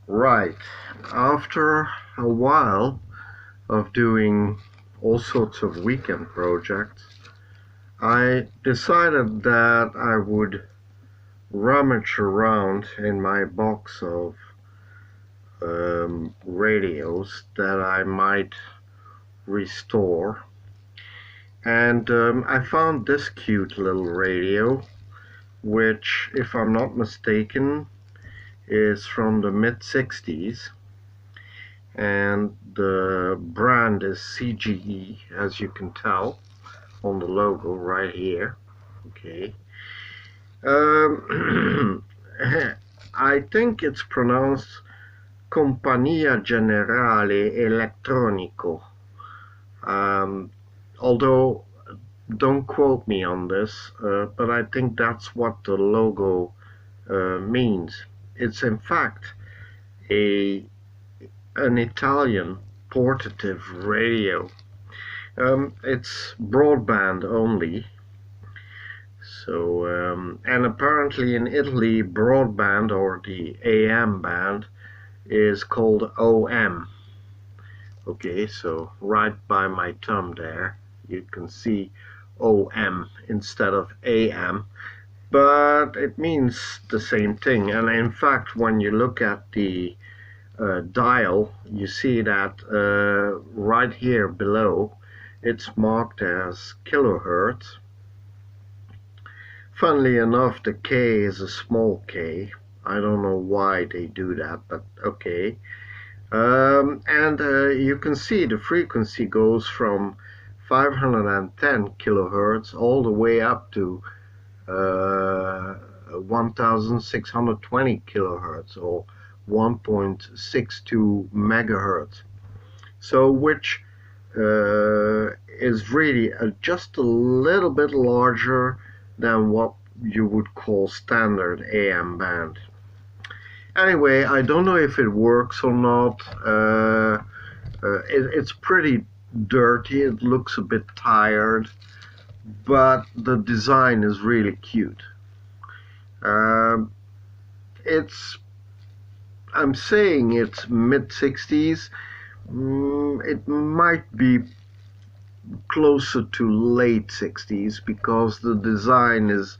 Right. After a while of doing all sorts of weekend projects, I decided that I would rummage around in my box of radios that I might restore. And I found this cute little radio, which, if I'm not mistaken, is from the mid-60s, and the brand is CGE, as you can tell on the logo right here. Okay. I think it's pronounced Compagnia Generale Elettronico, although don't quote me on this, but I think that's what the logo means. It's in fact an Italian portative radio. It's broadband only. So, and apparently in Italy, broadband, or the AM band, is called OM. Okay, so right by my thumb there, you can see OM instead of AM. But it means the same thing. And in fact, when you look at the dial, you see that right here below, it's marked as kilohertz. Funnily enough, the K is a small k. I don't know why they do that, but okay. And you can see the frequency goes from 510 kilohertz all the way up to 1620 kilohertz, or 1.62 megahertz. So which is really just a little bit larger than what you would call standard AM band. Anyway, I don't know if it works or not. It's pretty dirty, it looks a bit tired, but the design is really cute. I'm saying it's mid-60s. It might be closer to late 60s, because the design is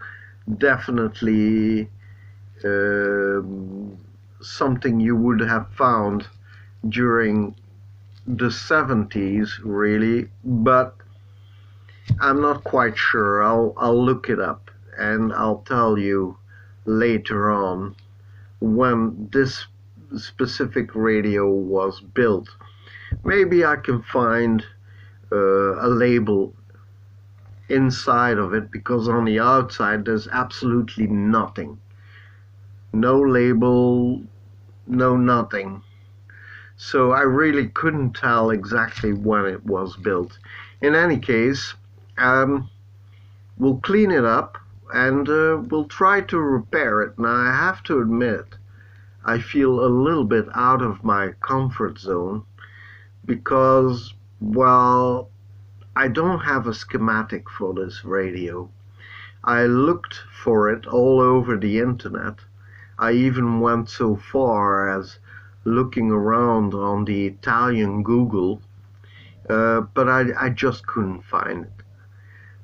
definitely something you would have found during the 70s, really, but I'm not quite sure. I'll look it up and I'll tell you later on when this specific radio was built. Maybe I can find a label inside of it, because on the outside there's absolutely nothing. No label, no nothing. So I really couldn't tell exactly when it was built. In any case, we'll clean it up and we'll try to repair it. Now, I have to admit, I feel a little bit out of my comfort zone, because, well, I don't have a schematic for this radio. I looked for it all over the internet. I even went so far as looking around on the Italian Google, but I just couldn't find it.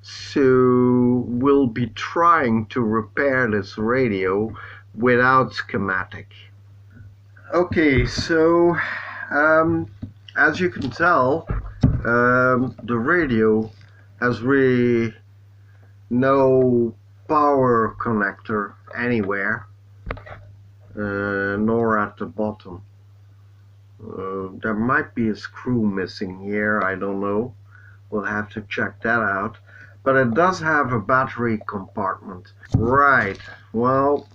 So we'll be trying to repair this radio without schematic. Okay, so as you can tell, the radio has really no power connector anywhere, nor at the bottom. There might be a screw missing here, I don't know. We'll have to check that out. But it does have a battery compartment. Right, well,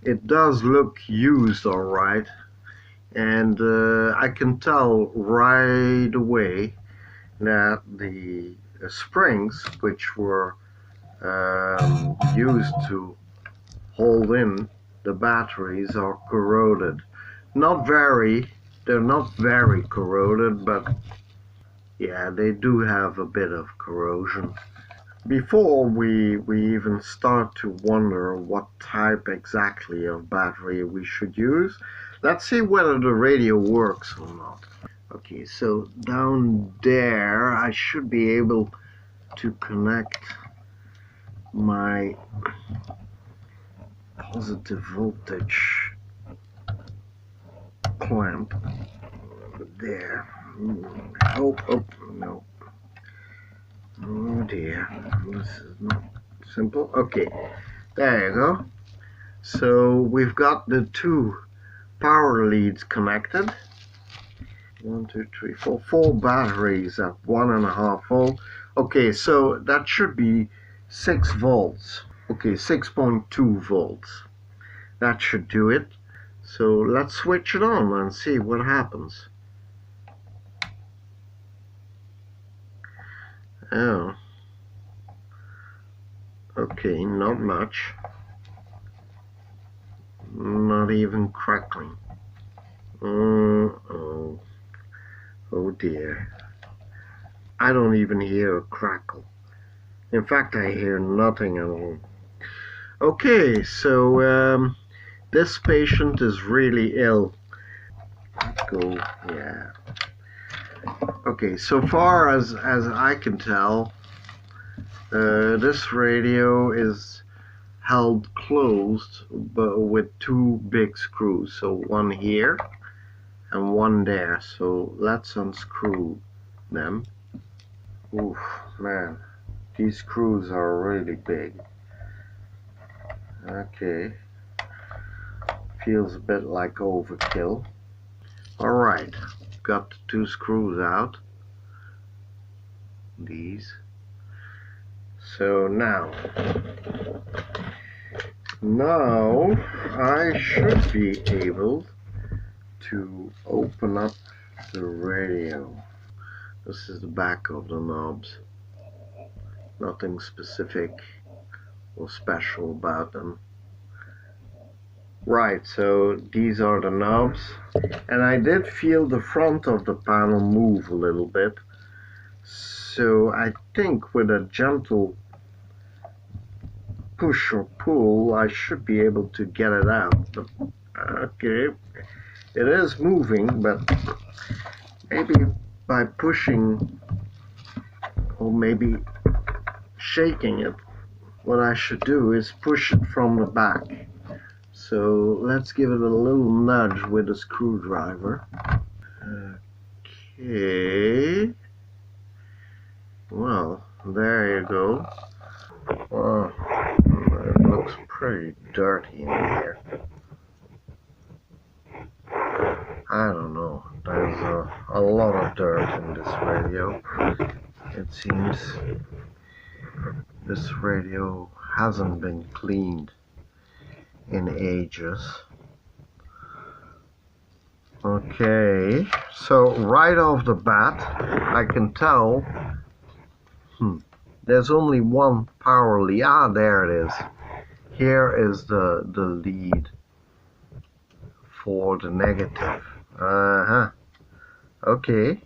it does look used all right. And I can tell right away that the springs, which were used to hold in the batteries, are corroded. They're not very corroded, but yeah, they do have a bit of corrosion. Before we even start to wonder what type exactly of battery we should use, let's see whether the radio works or not. Okay, so down there I should be able to connect my positive voltage clamp there. Oh, no. Oh dear, this is not simple. Okay, there you go. So we've got the two power leads connected. 1, 2, 3, 4, 4 batteries at 1.5 volt. Okay, so that should be 6 volts. Okay, 6.2 volts. That should do it. So let's switch it on and see what happens. Oh. Okay, not much. Not even crackling. Oh dear. I don't even hear a crackle. In fact, I hear nothing at all. Okay, so this patient is really ill. Go, yeah. Okay, so far as I can tell, this radio is held closed but with two big screws, so one here and one there. So let's unscrew them. Oof, man, these screws are really big. Okay, feels a bit like overkill. Alright, got the two screws out, these. So now I should be able to open up the radio. This is the back of the knobs. Nothing specific or special about them. Right, so these are the knobs, and I did feel the front of the panel move a little bit, so I think with a gentle push or pull I should be able to get it out. Okay, it is moving, but maybe by pushing or maybe shaking it, what I should do is push it from the back. So let's give it a little nudge with a screwdriver. Okay. Well, there you go. Well, it looks pretty dirty in here. I don't know. There's a lot of dirt in this radio. It seems this radio hasn't been cleaned in ages. Okay, so right off the bat I can tell there's only one power lead. Ah, there it is. Here is the lead for the negative. Okay,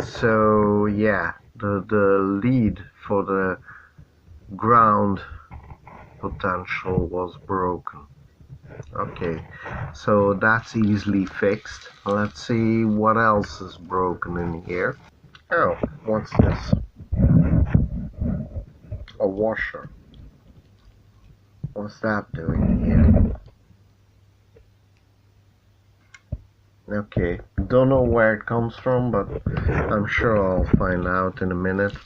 so yeah, the lead for the ground potential was broken. Okay, so that's easily fixed. Let's see what else is broken in here. Oh, what's this? A washer. What's that doing here? Okay, don't know where it comes from, but I'm sure I'll find out in a minute.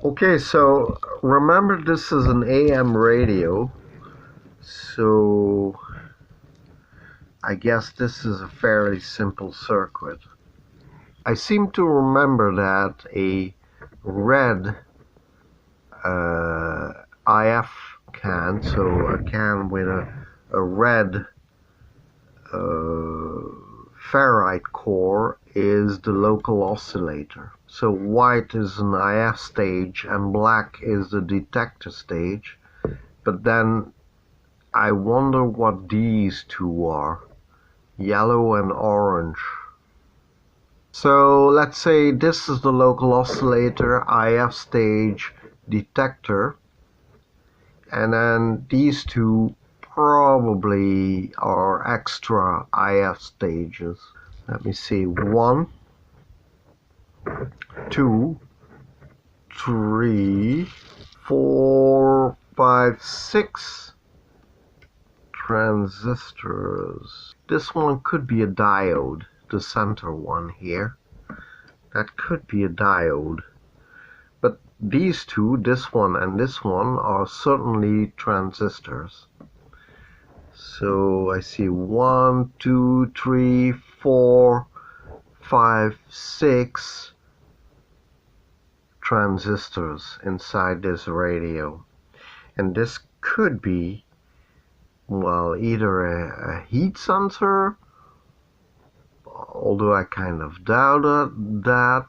Okay, so remember this is an AM radio, so I guess this is a fairly simple circuit. I seem to remember that a red IF can, so a can with a red ferrite core is the local oscillator. So white is an IF stage and black is the detector stage. But then I wonder what these two are. Yellow and orange. So let's say this is the local oscillator IF stage detector, and then these two probably are extra IF stages. Let me see, 1, 2, 3, 4, 5, 6 transistors. This one could be a diode, the center one here. That could be a diode. But these two, this one and this one, are certainly transistors. So I see 1, 2, 3, 4, 5, 6 transistors inside this radio. And this could be, well, either a heat sensor, although I kind of doubted that,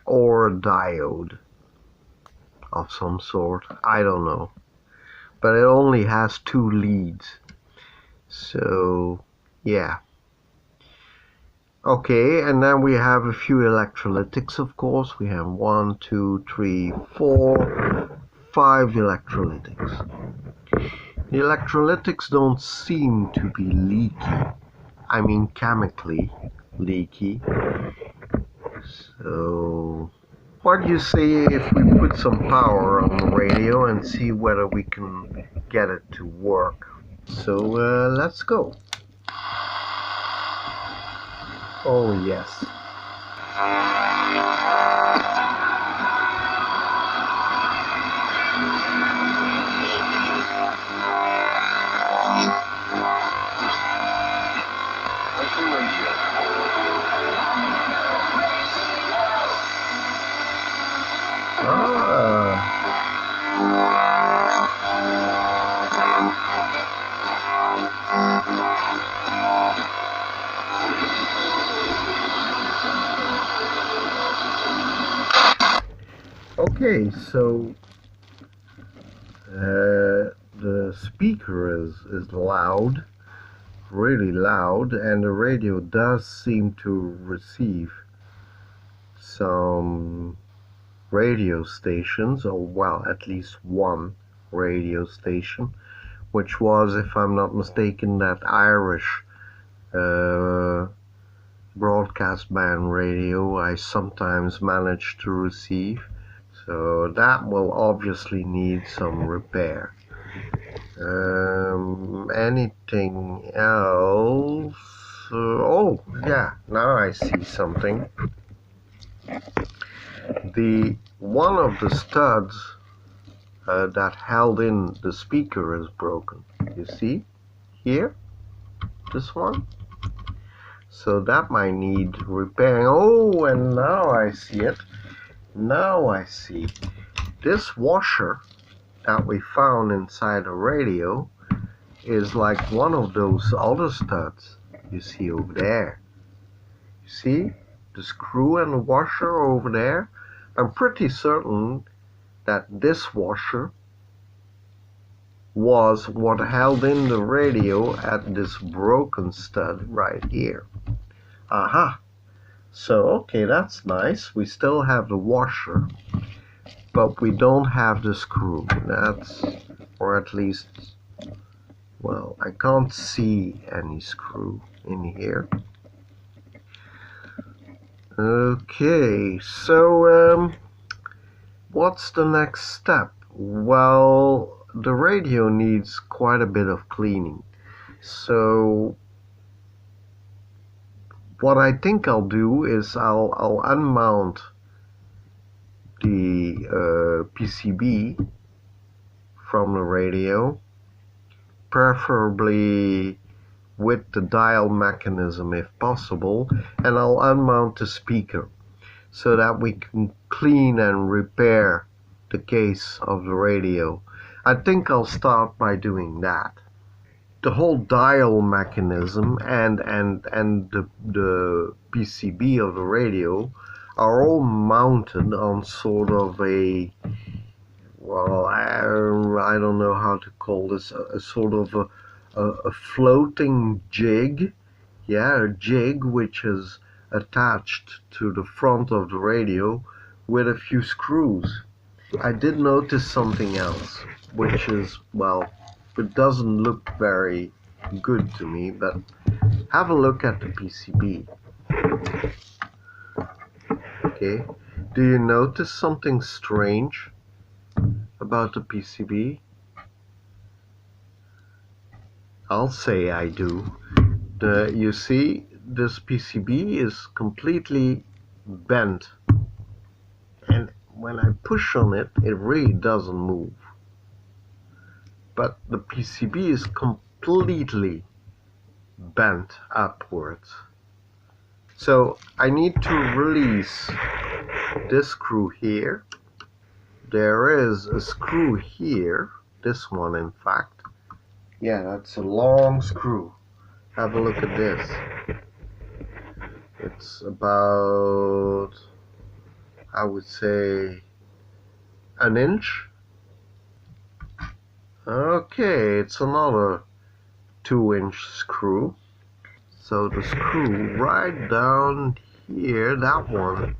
or a diode of some sort. I don't know. But it only has 2 leads. So, yeah. Okay, and then we have a few electrolytics, of course. We have 1, 2, 3, 4, 5 electrolytics. The electrolytics don't seem to be leaky. I mean chemically leaky. So, what do you say if we put some power on the radio and see whether we can get it to work? So, let's go. Oh, yes. Okay, so the speaker is loud, really loud, and the radio does seem to receive some radio stations, or well, at least one radio station, which was, if I'm not mistaken, that Irish broadcast band radio I sometimes manage to receive. So that will obviously need some repair. Anything else? Oh, yeah, now I see something. One of the studs that held in the speaker is broken. You see? Here? This one? So that might need repairing. Oh, and now I see it. Now I see. This washer that we found inside the radio is like one of those other studs you see over there. You see? The screw and the washer over there. I'm pretty certain that this washer was what held in the radio at this broken stud right here. Aha! So, okay, that's nice. We still have the washer, but we don't have the screw. That's, or at least, well, I can't see any screw in here. Okay, so what's the next step? Well, the radio needs quite a bit of cleaning. So what I think I'll do is I'll unmount the PCB from the radio, preferably with the dial mechanism if possible, and I'll unmount the speaker so that we can clean and repair the case of the radio. I think I'll start by doing that. The whole dial mechanism and the PCB of the radio are all mounted on sort of a, well, I don't know how to call this, a sort of a floating jig. Yeah, a jig which is attached to the front of the radio with a few screws. I did notice something else, which is, well, it doesn't look very good to me, but have a look at the PCB. Okay, do you notice something strange about the PCB? I'll say I do. You see, this PCB is completely bent, and when I push on it, it really doesn't move. But the PCB is completely bent upwards. So I need to release this screw here. There is a screw here, this one in fact. Yeah, that's a long screw. Have a look at this. It's about, I would say, an inch. Okay, it's another 2-inch screw. So the screw right down here, that one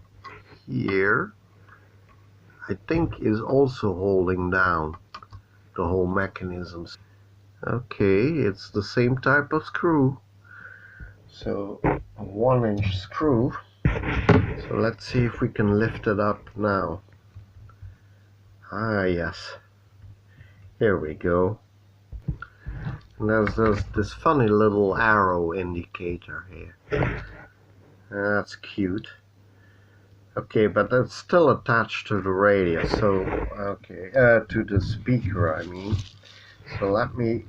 here, I think is also holding down the whole mechanism. Okay, it's the same type of screw. So a 1-inch screw. So let's see if we can lift it up now. Ah, yes. Here we go. And there's this funny little arrow indicator here. That's cute. Okay, but that's still attached to the radio, so, okay, to the speaker, I mean. So let me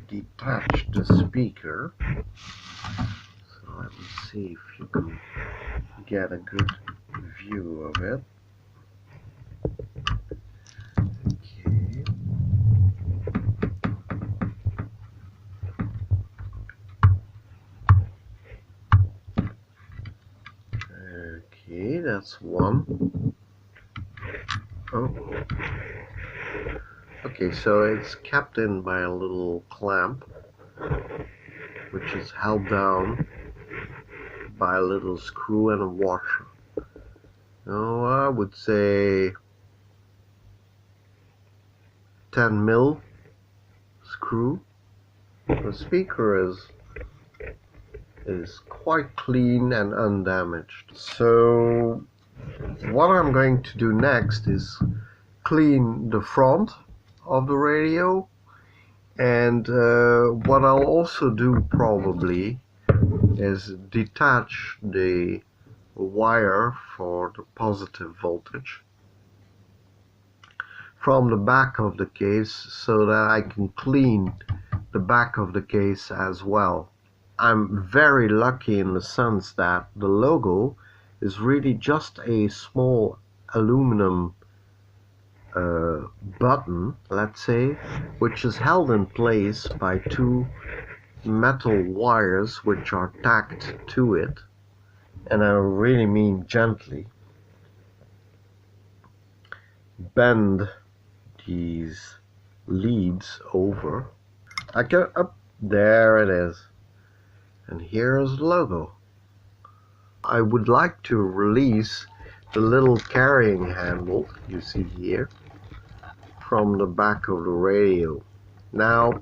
detach the speaker. So let me see if you can get a good view of it. Okay. Okay, that's one. Oh. Okay, so it's kept in by a little clamp, which is held down by a little screw and a washer. Oh, I would say 10 mil screw. The speaker is quite clean and undamaged. So what I'm going to do next is clean the front of the radio, and what I'll also do probably is detach the wire for the positive voltage from the back of the case so that I can clean the back of the case as well. I'm very lucky in the sense that the logo is really just a small aluminum button, let's say, which is held in place by 2 metal wires which are tacked to it, and I really mean gently bend these leads over. I go up, there it is, and here is the logo. I would like to release the little carrying handle you see here from the back of the radio. Now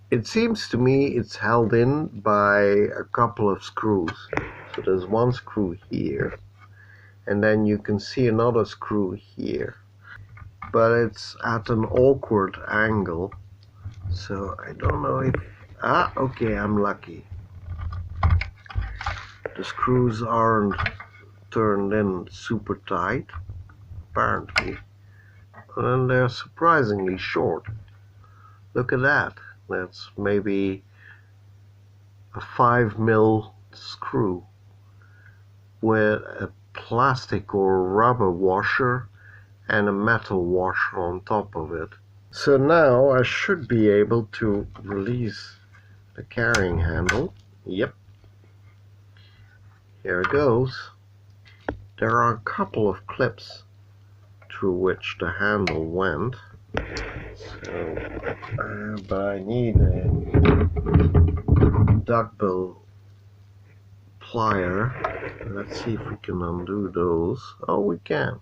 it seems to me it's held in by a couple of screws. So there's one screw here, and then you can see another screw here, but it's at an awkward angle, so I don't know if, okay, I'm lucky. The screws aren't turned in super tight, apparently, and they're surprisingly short. Look at that. That's maybe a 5 mil screw with a plastic or rubber washer and a metal washer on top of it. So now I should be able to release the carrying handle. Yep. Here it goes. There are a couple of clips through which the handle went. So, but I need a duckbill plier. Let's see if we can undo those. Oh, we can.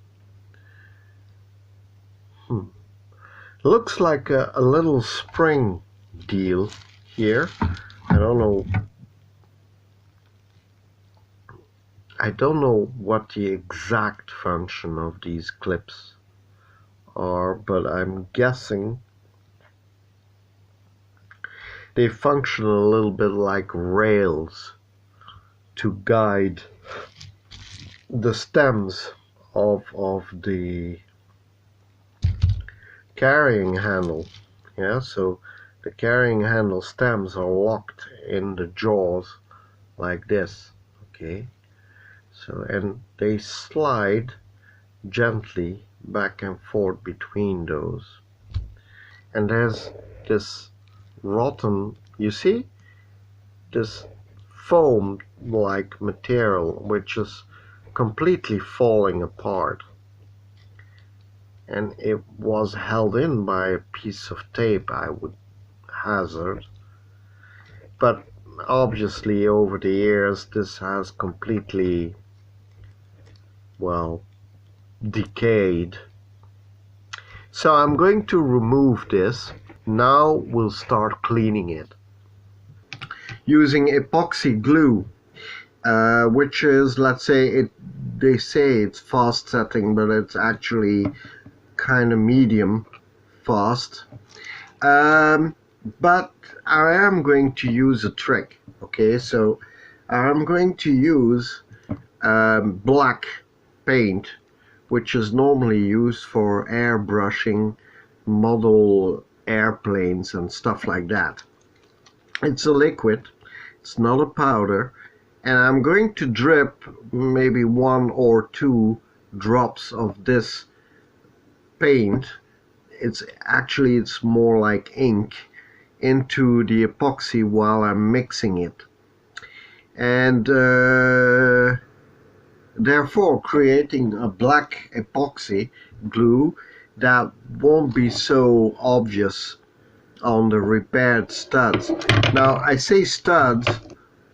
Looks like a little spring deal here. I don't know what the exact function of these clips are, but I'm guessing they function a little bit like rails to guide the stems of the carrying handle. Yeah, so the carrying handle stems are locked in the jaws like this. Okay, so and they slide gently back and forth between those. And there's this rotten, you see, this foam like material which is completely falling apart, and it was held in by a piece of tape, I would hazard, but obviously over the years this has completely, well, decayed. So I'm going to remove this. Now we'll start cleaning it using epoxy glue, which is, let's say, they say it's fast setting, but it's actually kind of medium fast. But I am going to use a trick. Okay, so I'm going to use black paint, which is normally used for airbrushing model airplanes and stuff like that. It's a liquid, it's not a powder, and I'm going to drip maybe 1 or 2 drops of this paint. It's more like ink, into the epoxy while I'm mixing it, and therefore creating a black epoxy glue that won't be so obvious on the repaired studs. Now I say studs,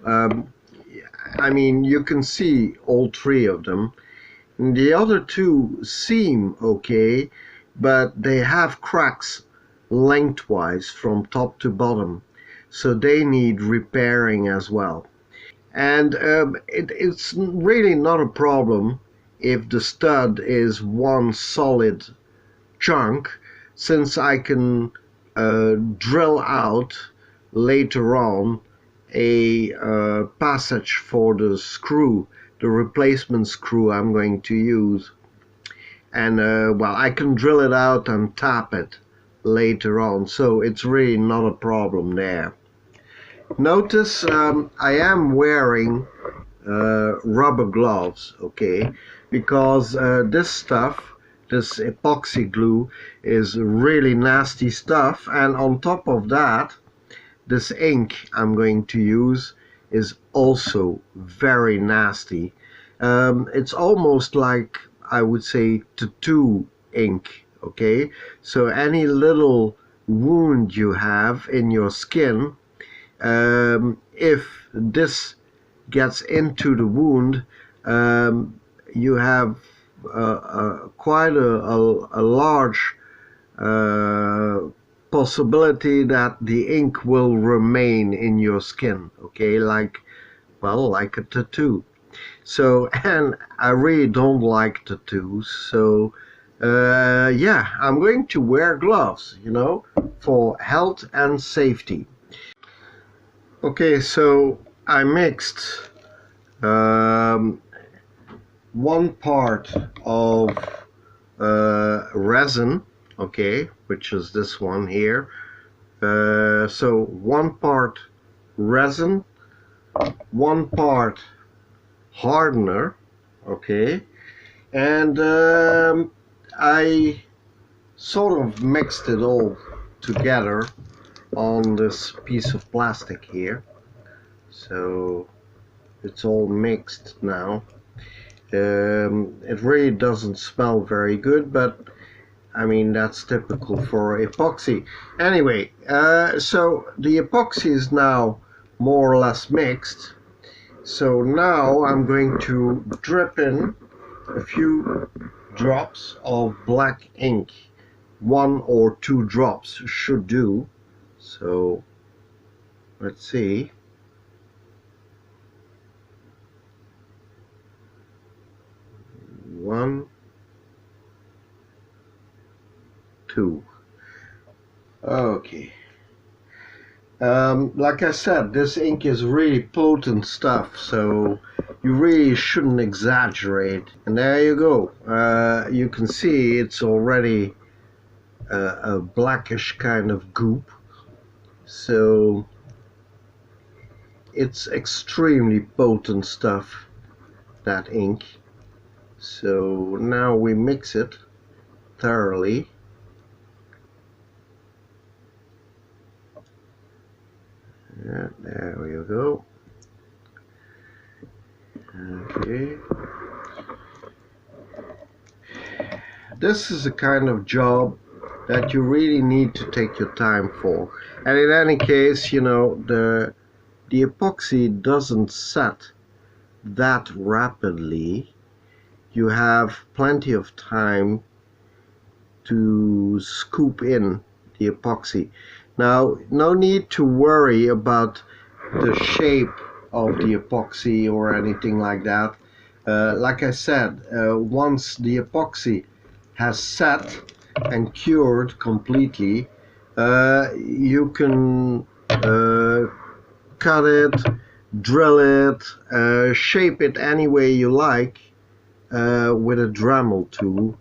I mean you can see all 3 of them. The other 2 seem okay, but they have cracks lengthwise from top to bottom, so they need repairing as well. And it's really not a problem if the stud is one solid chunk, since I can drill out later on a passage for the screw, the replacement screw I'm going to use, and well, I can drill it out and tap it later on, so it's really not a problem there. Notice I am wearing rubber gloves, okay, because this stuff, this epoxy glue, is really nasty stuff, and on top of that, this ink I'm going to use is also very nasty. It's almost like, I would say, tattoo ink, okay? So any little wound you have in your skin, if this gets into the wound, you have quite a large possibility that the ink will remain in your skin, okay, like, well, like a tattoo. So, and I really don't like tattoos, so yeah, I'm going to wear gloves, you know, for health and safety. Okay, so I mixed 1 part of resin, okay, which is this one here. So 1 part resin, 1 part hardener, okay, and I sort of mixed it all together on this piece of plastic here, so it's all mixed now. It really doesn't smell very good, but I mean, that's typical for epoxy. Anyway, so the epoxy is now more or less mixed. So now I'm going to drip in a few drops of black ink. 1 or 2 drops should do. So let's see. One, two. Okay. Like I said, this ink is really potent stuff, so you really shouldn't exaggerate. And there you go. You can see it's already a blackish kind of goop. So it's extremely potent stuff, that ink. So now we mix it thoroughly. Yeah, there we go. Okay. This is a kind of job that you really need to take your time for. And in any case, you know, the epoxy doesn't set that rapidly. You have plenty of time to scoop in the epoxy. Now, no need to worry about the shape of the epoxy or anything like that. Like I said, once the epoxy has set and cured completely, you can cut it, drill it, shape it any way you like with a Dremel tool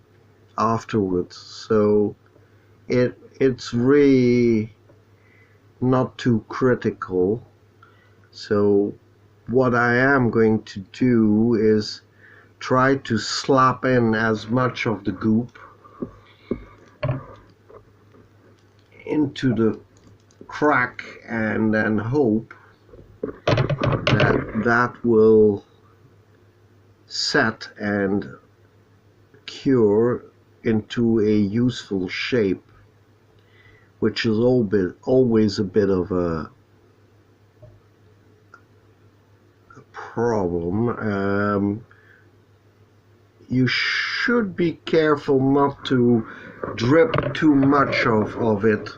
afterwards. So it's really not too critical. So what I am going to do is try to slap in as much of the goop into the crack and then hope that that will set and cure into a useful shape, which is always a bit of a problem. You should be careful not to drip too much of it.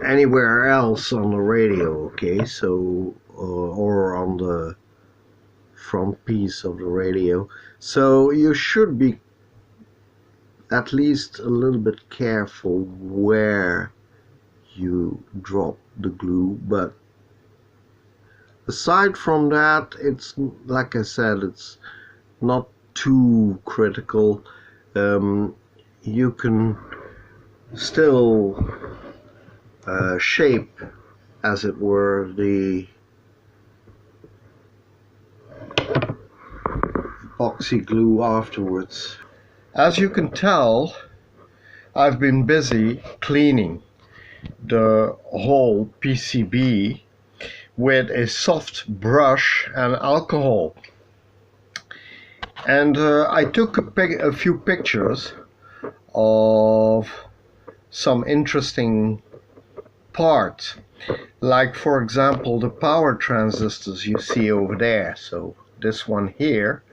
Anywhere else on the radio, okay? So or on the front piece of the radio. So you should be at least a little bit careful where you drop the glue, but aside from that, it's, like I said, it's not too critical. You can still shape, as it were, the epoxy glue afterwards. As you can tell, I've been busy cleaning the whole PCB with a soft brush and alcohol. And I took a few pictures of some interesting parts, like for example the power transistors you see over there. So this one here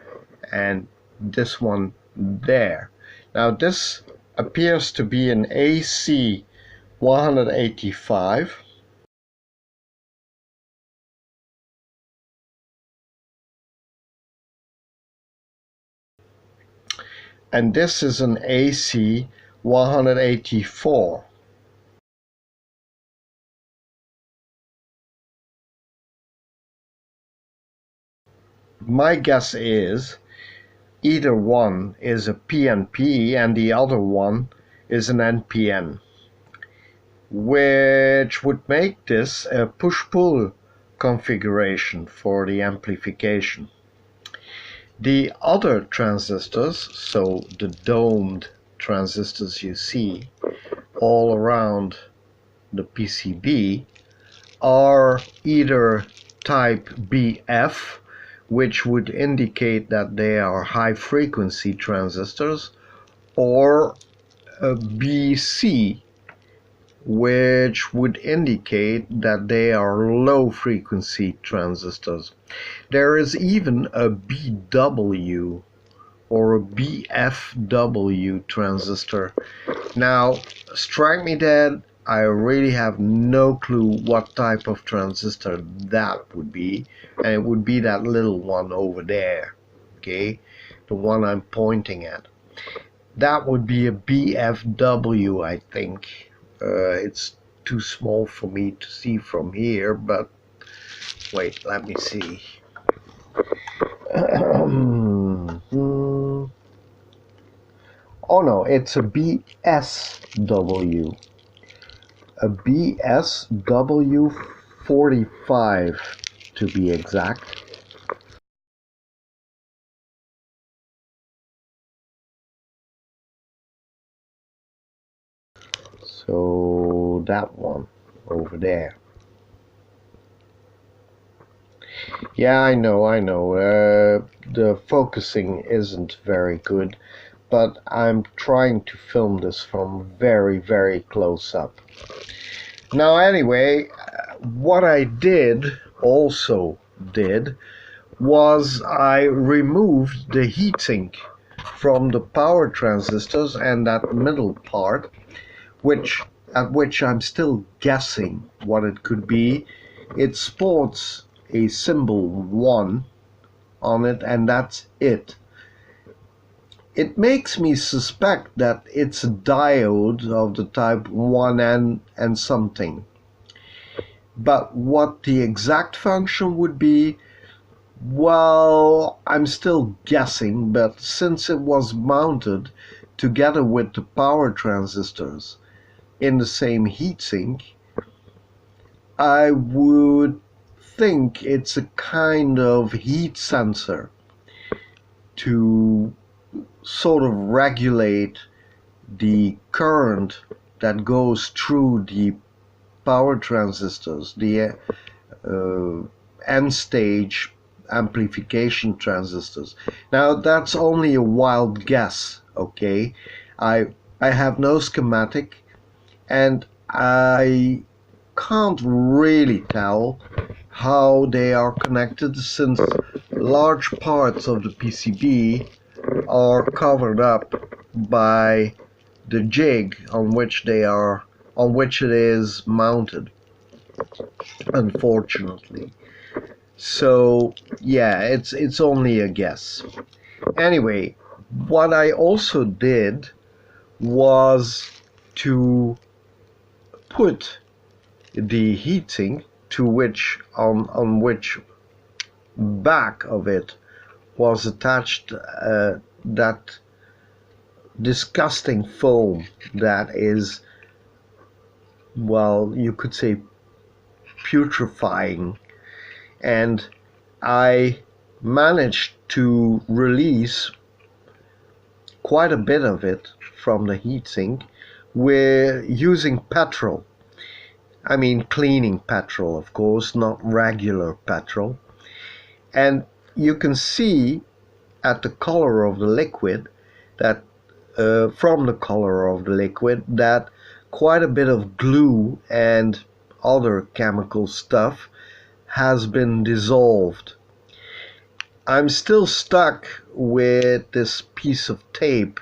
and this one there. Now this appears to be an AC185. And this is an AC184. My guess is either one is a PNP and the other one is an NPN, which would make this a push-pull configuration for the amplification. The other transistors, so the domed transistors you see all around the PCB, are either type BF, which would indicate that they are high frequency transistors, or a BC, which would indicate that they are low frequency transistors. There is even a BW or a BFW transistor. Now, strike me dead, I really have no clue what type of transistor that would be, and it would be that little one over there, okay, the one I'm pointing at. That would be a BFW, I think. It's too small for me to see from here, but wait, let me see. Oh no, it's a BSW. A BSW 45 to be exact. So that one over there. Yeah, I know. The focusing isn't very good, but I'm trying to film this from very, very close up. Now, anyway, what I also did, was I removed the heatsink from the power transistors and that middle part, at which I'm still guessing what it could be. It sports a symbol 1 on it, and that's it. It makes me suspect that it's a diode of the type 1N and something. But what the exact function would be, well, I'm still guessing, but since it was mounted together with the power transistors in the same heatsink, I would think it's a kind of heat sensor to sort of regulate the current that goes through the power transistors, the N-stage amplification transistors. Now, that's only a wild guess, okay? I have no schematic, and I can't really tell how they are connected, since large parts of the PCB are covered up by the jig on which it is mounted, unfortunately. So yeah, it's only a guess. Anyway, what I also did was to put the heatsink, to which on which back of it was attached that disgusting foam that is, well, you could say putrefying, and I managed to release quite a bit of it from the heatsink. We're using petrol. I mean cleaning petrol, of course, not regular petrol. And you can see at the color of the liquid that from the color of the liquid that quite a bit of glue and other chemical stuff has been dissolved. I'm still stuck with this piece of tape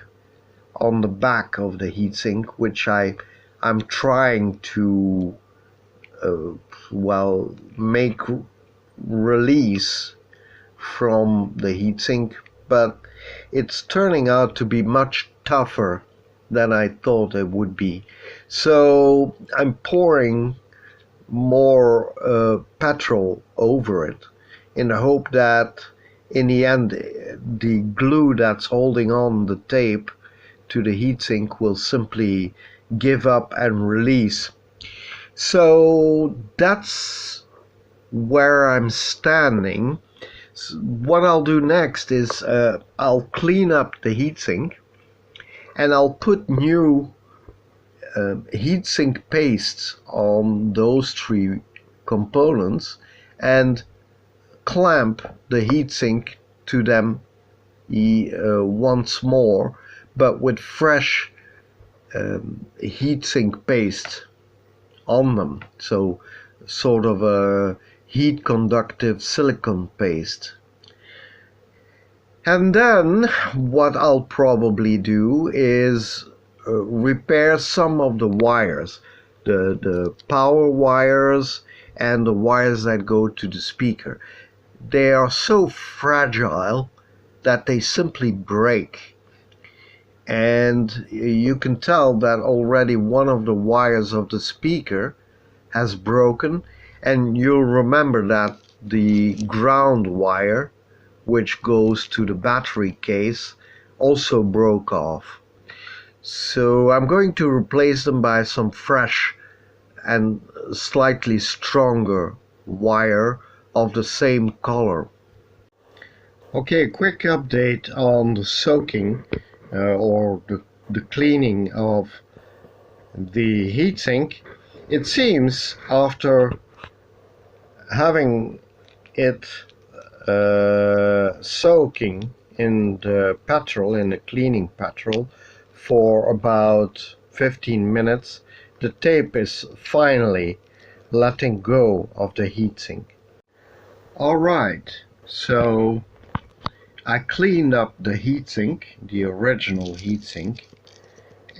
on the back of the heatsink, which I'm trying to make release from the heatsink, but it's turning out to be much tougher than I thought it would be. So I'm pouring more petrol over it in the hope that in the end the glue that's holding on the tape to the heatsink will simply give up and release. So that's where I'm standing. So what I'll do next is I'll clean up the heatsink, and I'll put new heatsink pastes on those three components, and clamp the heatsink to them once more, but with fresh heatsink paste on them, so sort of a heat conductive silicone paste. And then what I'll probably do is repair some of the wires, the power wires and the wires that go to the speaker. They are so fragile that they simply break. And you can tell that already one of the wires of the speaker has broken, and you'll remember that the ground wire, which goes to the battery case, also broke off. So I'm going to replace them by some fresh and slightly stronger wire of the same color. Okay, quick update on the soaking or the cleaning of the heatsink. It seems after having it soaking in the petrol, in the cleaning petrol, for about 15 minutes, the tape is finally letting go of the heatsink. Alright, so I cleaned up the heatsink, the original heatsink,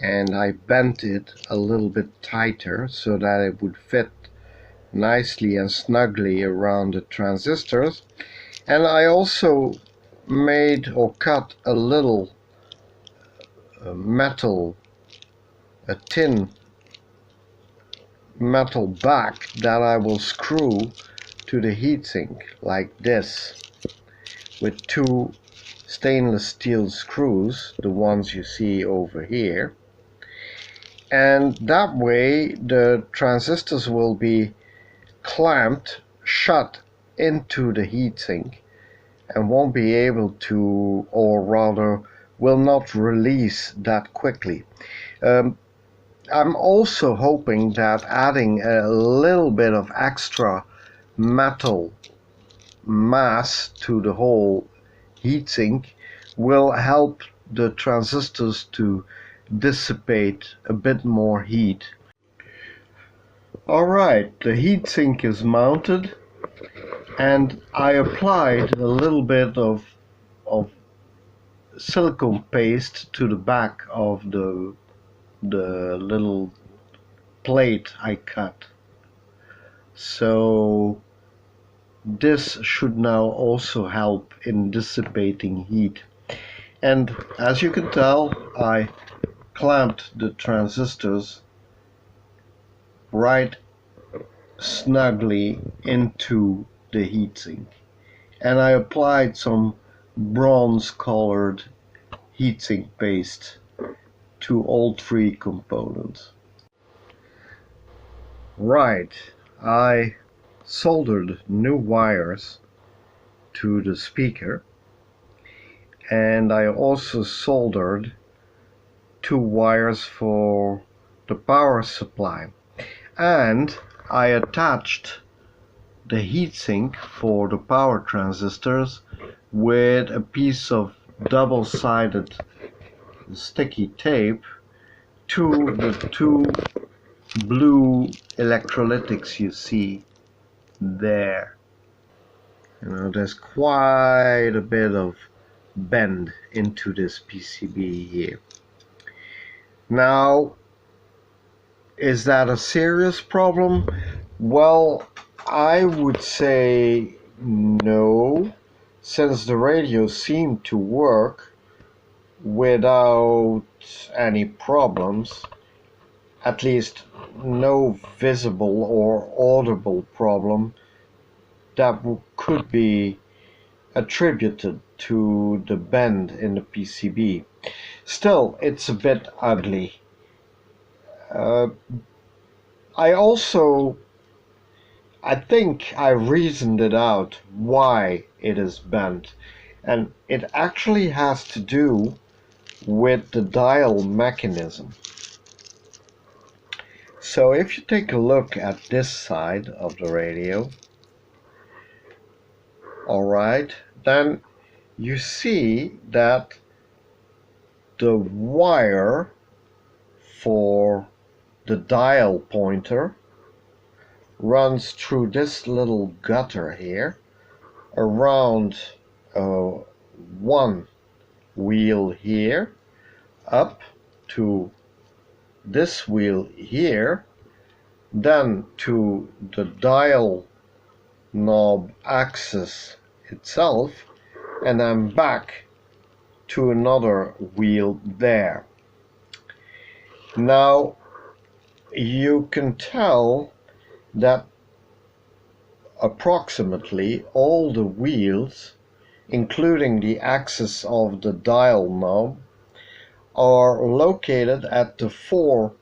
and I bent it a little bit tighter so that it would fit nicely and snugly around the transistors. And I also made or cut a little a tin metal back that I will screw to the heatsink like this, with two stainless steel screws, the ones you see over here. And that way the transistors will be clamped shut into the heatsink and won't be able to, or rather will not release that quickly. I'm also hoping that adding a little bit of extra metal mass to the whole heatsink will help the transistors to dissipate a bit more heat. Alright, the heatsink is mounted, and I applied a little bit of silicone paste to the back of the little plate I cut. So this should now also help in dissipating heat. And as you can tell, I clamped the transistors right snugly into the heatsink, and I applied some bronze colored heatsink paste to all three components. Right, I soldered new wires to the speaker, and I also soldered two wires for the power supply, and I attached the heatsink for the power transistors with a piece of double-sided sticky tape to the two blue electrolytics you see there. You know, there's quite a bit of bend into this PCB here. Now, is that a serious problem? Well, I would say no, since the radio seemed to work without any problems, at least no visible or audible problem that could be attributed to the bend in the PCB. Still, it's a bit ugly. I think I reasoned it out why it is bent, and it actually has to do with the dial mechanism. So if you take a look at this side of the radio, Alright, then you see that the wire for the dial pointer runs through this little gutter here around one wheel here up to this wheel here, then to the dial knob axis itself, and then back to another wheel there. Now you can tell that approximately all the wheels, including the axis of the dial knob, are located at the four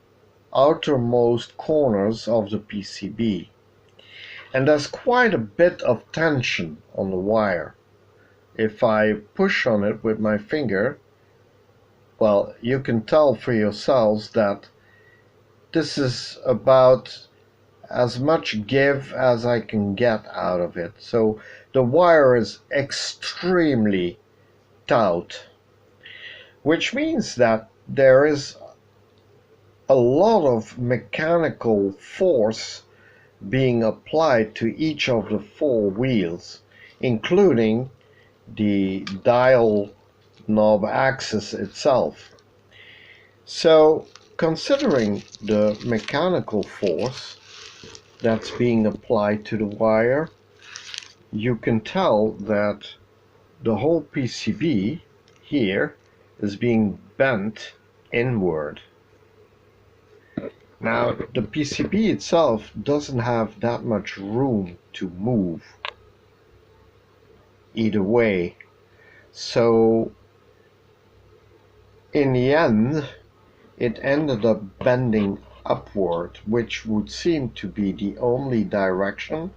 outermost corners of the PCB. And there's quite a bit of tension on the wire. If I push on it with my finger, well, you can tell for yourselves that this is about as much give as I can get out of it. So the wire is extremely taut, which means that there is a lot of mechanical force being applied to each of the four wheels, including the dial knob axis itself. So considering the mechanical force that's being applied to the wire, you can tell that the whole PCB here is being bent inward. Now, the PCB itself doesn't have that much room to move either way. So, in the end, it ended up bending upward, which would seem to be the only direction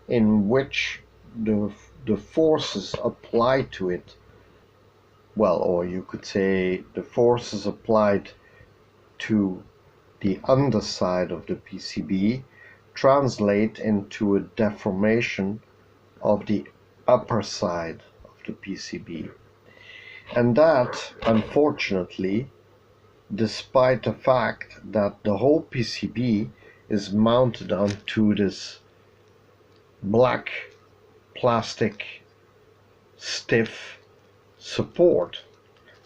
in which the forces applied to it, well, or you could say the forces applied to the underside of the PCB translate into a deformation of the upper side of the PCB. And that, unfortunately, despite the fact that the whole PCB is mounted onto this black plastic stiff support,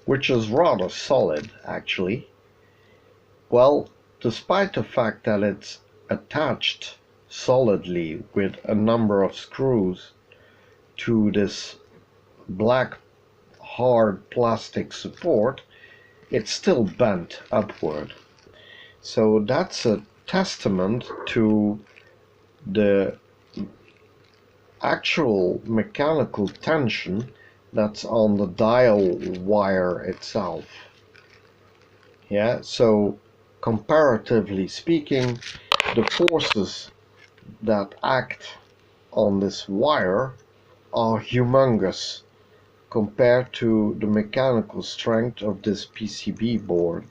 which is rather solid actually. Well, despite the fact that it's attached solidly with a number of screws to this black hard plastic support, it's still bent upward. So that's a testament to the actual mechanical tension that's on the dial wire itself. Yeah, so comparatively speaking, the forces that act on this wire are humongous compared to the mechanical strength of this PCB board.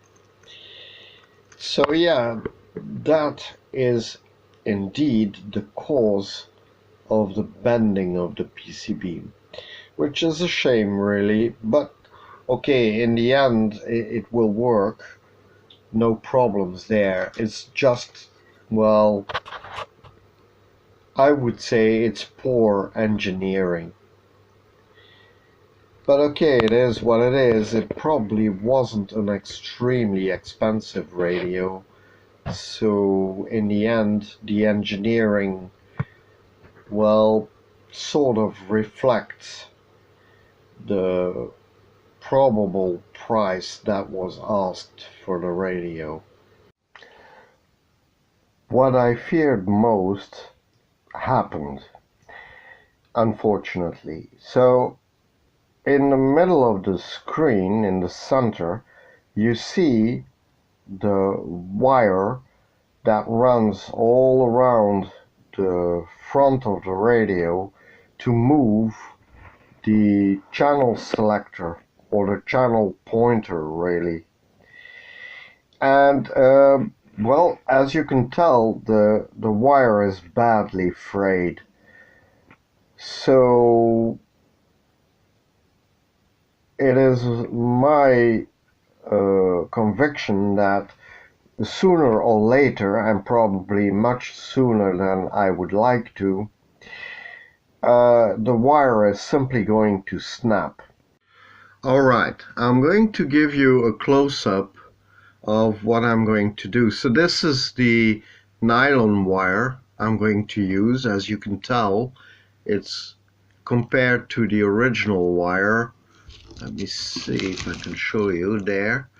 So yeah, that is indeed the cause of the bending of the PCB, which is a shame really, but okay, in the end it will work, no problems there. It's just, well, I would say it's poor engineering. But okay, it is what it is. It probably wasn't an extremely expensive radio, so in the end the engineering, well, sort of reflects the probable price that was asked for the radio. What I feared most happened, unfortunately. So in the middle of the screen, in the center, you see the wire that runs all around the front of the radio to move the channel selector, or the channel pointer really. And well, as you can tell, the wire is badly frayed. So it is my conviction that sooner or later, and probably much sooner than I would like to, the wire is simply going to snap. Alright, I'm going to give you a close-up of what I'm going to do. So this is the nylon wire I'm going to use. As you can tell, it's compared to the original wire. Let me see if I can show you there.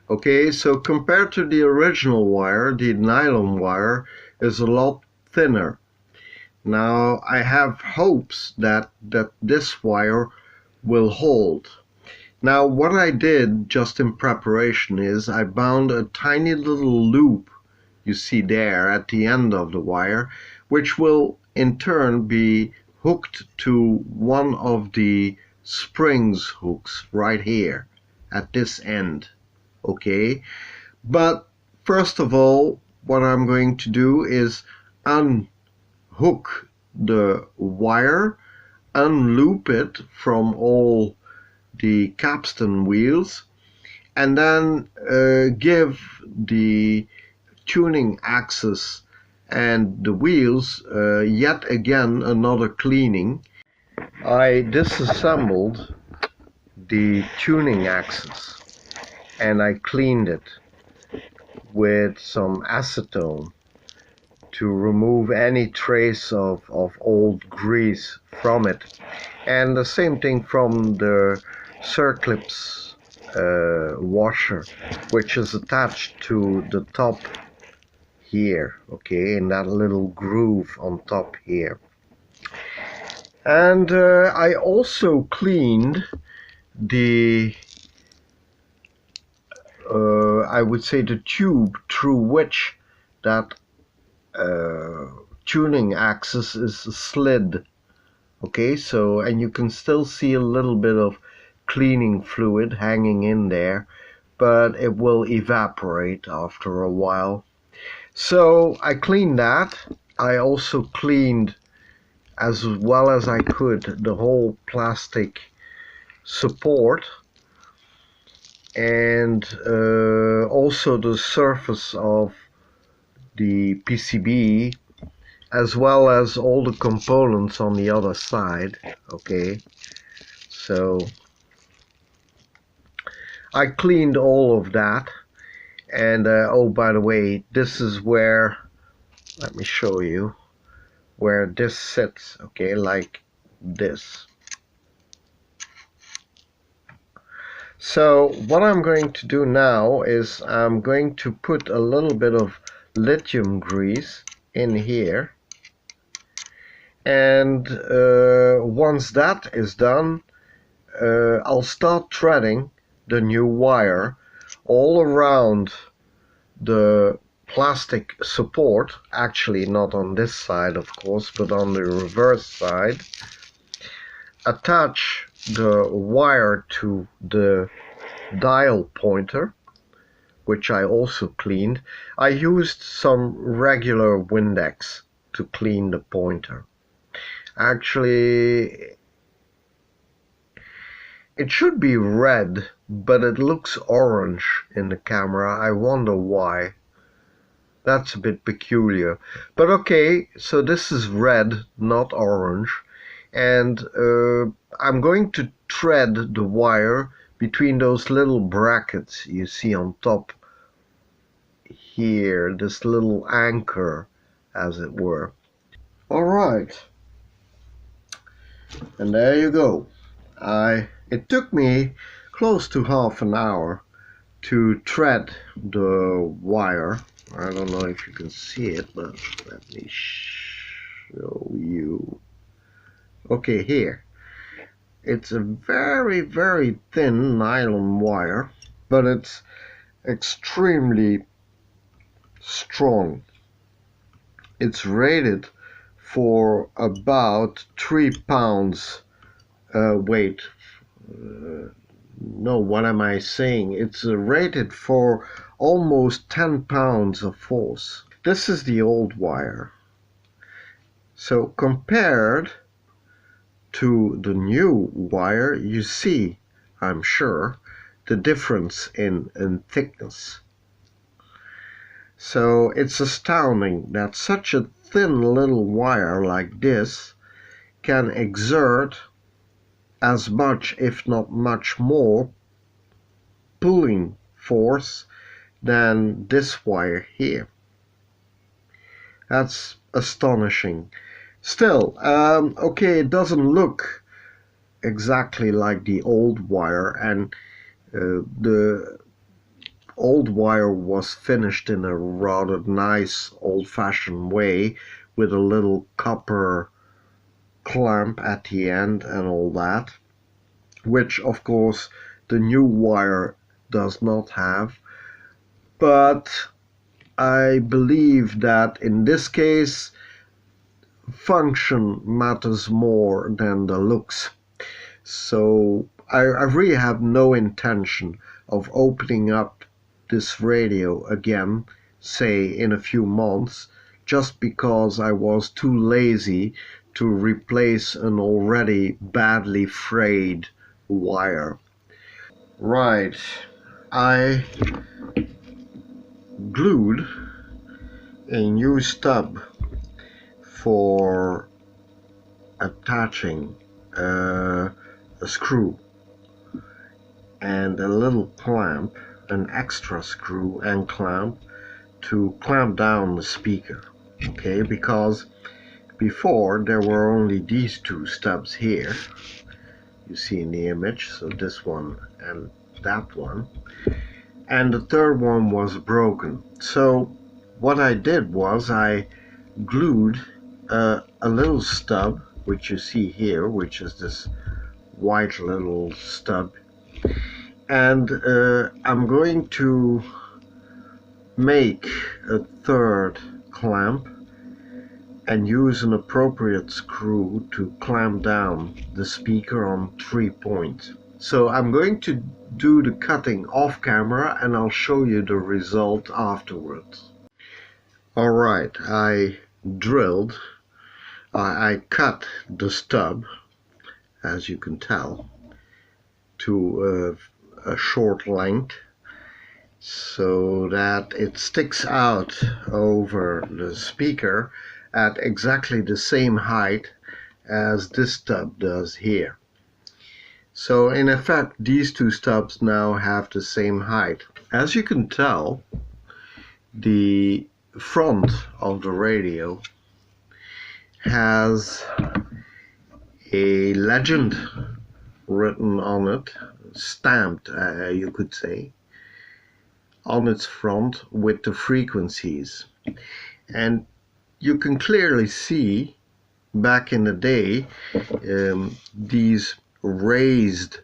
Okay, so compared to the original wire, the nylon wire is a lot thinner. Now I have hopes that this wire will hold. Now what I did just in preparation is I bound a tiny little loop, you see there at the end of the wire, which will in turn be hooked to one of the springs hooks right here at this end. Okay, but first of all, what I'm going to do is unhook the wire, unloop it from all the capstan wheels, and then give the tuning axis and the wheels yet again another cleaning. I disassembled the tuning axis and I cleaned it with some acetone to remove any trace of old grease from it, and the same thing from the circlips washer, which is attached to the top here, okay, in that little groove on top here. And I also cleaned the I would say the tube through which that tuning axis is slid. Okay, so, and you can still see a little bit of cleaning fluid hanging in there, but it will evaporate after a while. So I cleaned that. I also cleaned as well as I could the whole plastic support, and also the surface of the PCB, as well as all the components on the other side. Okay, so I cleaned all of that, and oh, by the way, this is where, let me show you where this sits. Okay, like this. So what I'm going to do now is I'm going to put a little bit of lithium grease in here, and once that is done, I'll start threading the new wire all around the plastic support, actually not on this side of course, but on the reverse side. Attach the wire to the dial pointer, which I also cleaned. I used some regular Windex to clean the pointer. Actually, it should be red, but it looks orange in the camera. I wonder why. That's a bit peculiar. But okay, so this is red, not orange. And I'm going to thread the wire between those little brackets you see on top here, this little anchor, as it were. Alright, and there you go. It took me close to half an hour to thread the wire. I don't know if you can see it, but let me show you. Okay, here. It's a very, very thin nylon wire, but it's extremely strong. It's rated for about 3 pounds weight. No, what am I saying? It's rated for almost 10 pounds of force. This is the old wire. So compared to the new wire, you see, I'm sure, the difference in thickness. So it's astounding that such a thin little wire like this can exert as much, if not much more, pulling force than this wire here. That's astonishing. Still, okay, it doesn't look exactly like the old wire, and the old wire was finished in a rather nice old-fashioned way with a little copper clamp at the end and all that, which of course the new wire does not have. But I believe that in this case function matters more than the looks. So I really have no intention of opening up this radio again, say in a few months, just because I was too lazy to replace an already badly frayed wire. Right, I glued a new stub for attaching a screw and a little clamp, an extra screw and clamp to clamp down the speaker. Okay, because before there were only these two stubs here, you see in the image, so this one and that one, and the third one was broken. So what I did was I glued a little stub, which you see here, which is this white little stub, and I'm going to make a third clamp and use an appropriate screw to clamp down the speaker on 3 points. So I'm going to do the cutting off camera and I'll show you the result afterwards. Alright, I drilled, I cut the stub, as you can tell, to a short length so that it sticks out over the speaker at exactly the same height as this stub does here. So in effect, these two stubs now have the same height. As you can tell, the front of the radio has a legend written on it, stamped, you could say, on its front with the frequencies. And you can clearly see back in the day these raised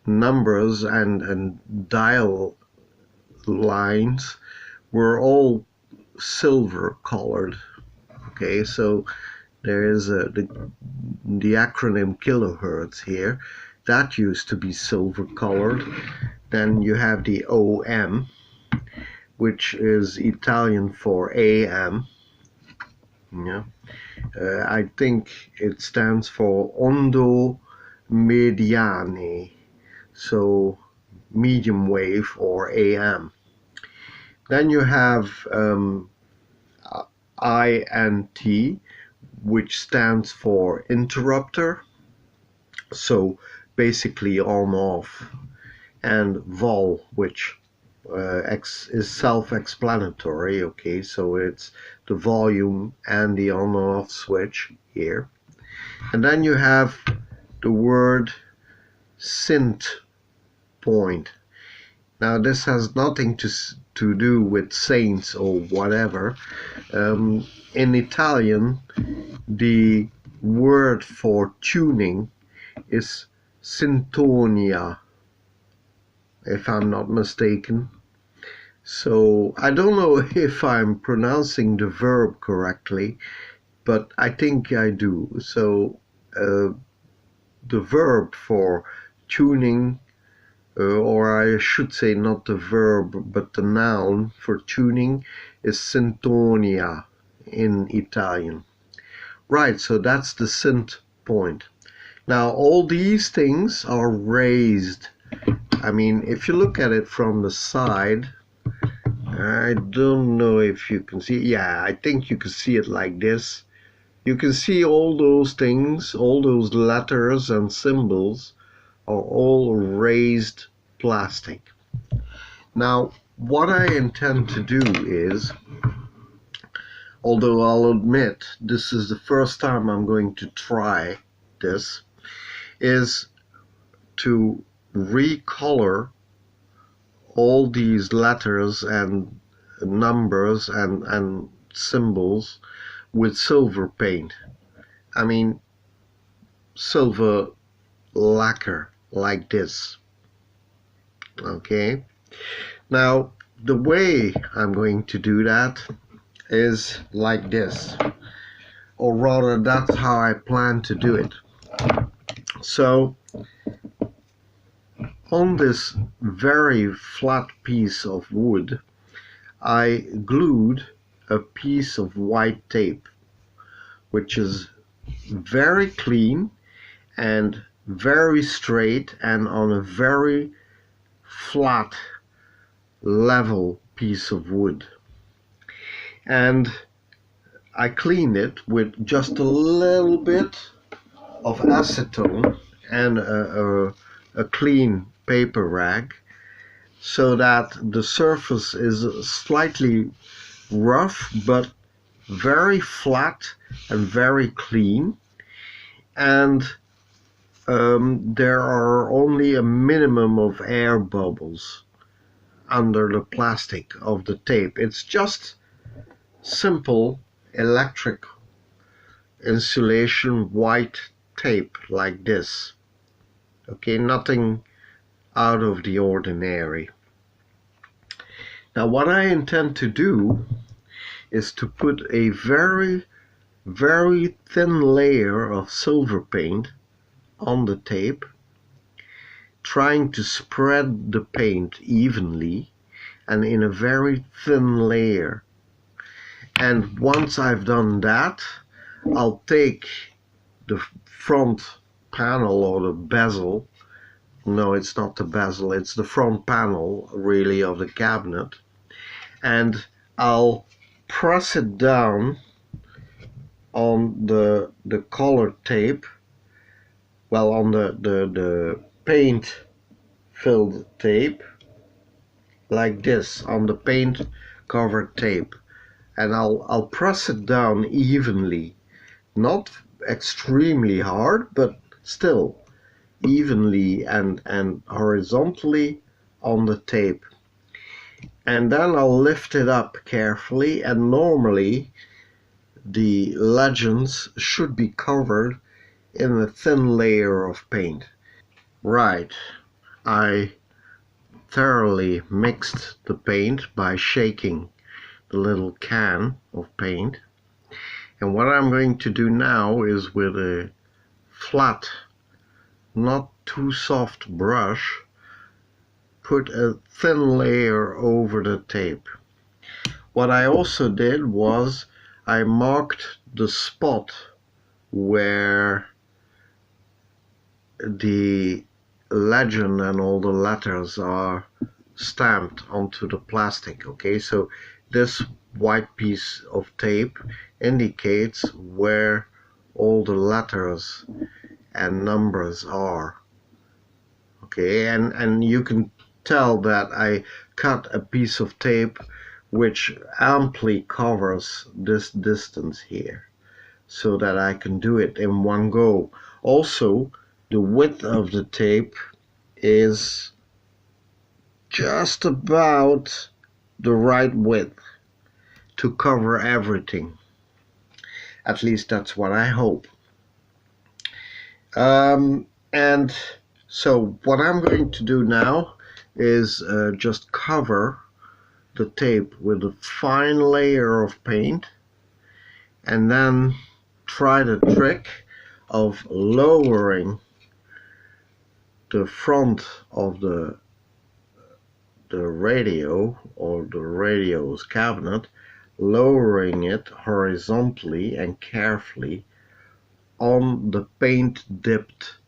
numbers and dial lines were all silver colored. Okay, so there is the acronym kilohertz here. That used to be silver colored. Then you have the OM, which is Italian for AM. Yeah, I think it stands for Ondo Mediane, so medium wave or AM. Then you have INT, which stands for interrupter, so basically on off, and vol, which is self-explanatory. Okay, so it's the volume and the on-off switch here. And then you have the word synth point. Now this has nothing to do with saints or whatever. In Italian, the word for tuning is sintonia, if I'm not mistaken. So I don't know if I'm pronouncing the verb correctly, but I think I do. So the verb for tuning, or I should say not the verb but the noun for tuning, is sintonia in Italian. Right, so that's the synth point. Now all these things are raised. I mean, if you look at it from the side, I don't know if you can see. Yeah, I think you can see it like this. You can see all those things, all those letters and symbols are all raised plastic. Now, what I intend to do is, although I'll admit this is the first time I'm going to try this, is to recolor all these letters and numbers and symbols with silver paint. I mean, silver lacquer like this. Okay, now the way I'm going to do that is like this, or rather that's how I plan to do it. So on this very flat piece of wood, I glued a piece of white tape, which is very clean and very straight and on a very flat, level piece of wood. And I cleaned it with just a little bit of acetone and a clean paper rag, so that the surface is slightly rough but very flat and very clean, and there are only a minimum of air bubbles under the plastic of the tape. It's just simple electric insulation white tape like this. Okay, nothing out of the ordinary. Now what I intend to do is to put a very, very thin layer of silver paint on the tape, trying to spread the paint evenly and in a very thin layer. And once I've done that, I'll take the front panel or the bezel, no, it's not the bezel, it's the front panel really of the cabinet, and I'll press it down on the colored tape, well, on the paint filled tape, like this, on the paint covered tape, and I'll press it down evenly, not extremely hard, but still evenly and horizontally on the tape. And then I'll lift it up carefully, and normally the legends should be covered in a thin layer of paint. Right, I thoroughly mixed the paint by shaking the little can of paint, and what I'm going to do now is with a flat, not too soft brush, put a thin layer over the tape. What I also did was I marked the spot where the legend and all the letters are stamped onto the plastic. Okay, so this white piece of tape indicates where all the letters and numbers are. Okay, and you can tell that I cut a piece of tape which amply covers this distance here, so that I can do it in one go. Also, the width of the tape is just about the right width to cover everything. At least that's what I hope. And so what I'm going to do now is just cover the tape with a fine layer of paint, and then try the trick of lowering the front of the radio or the radio's cabinet, lowering it horizontally and carefully on the paint dipped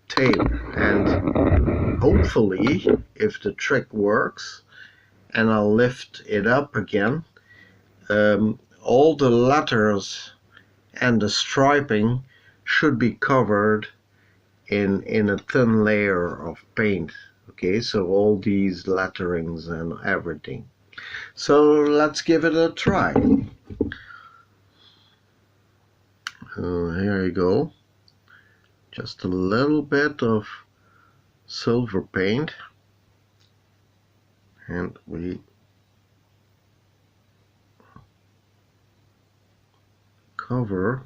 tape, and hopefully, if the trick works and I'll lift it up again, all the letters and the striping should be covered in a thin layer of paint. Okay, so all these letterings and everything. So let's give it a try. Here you go. Just a little bit of silver paint, and we cover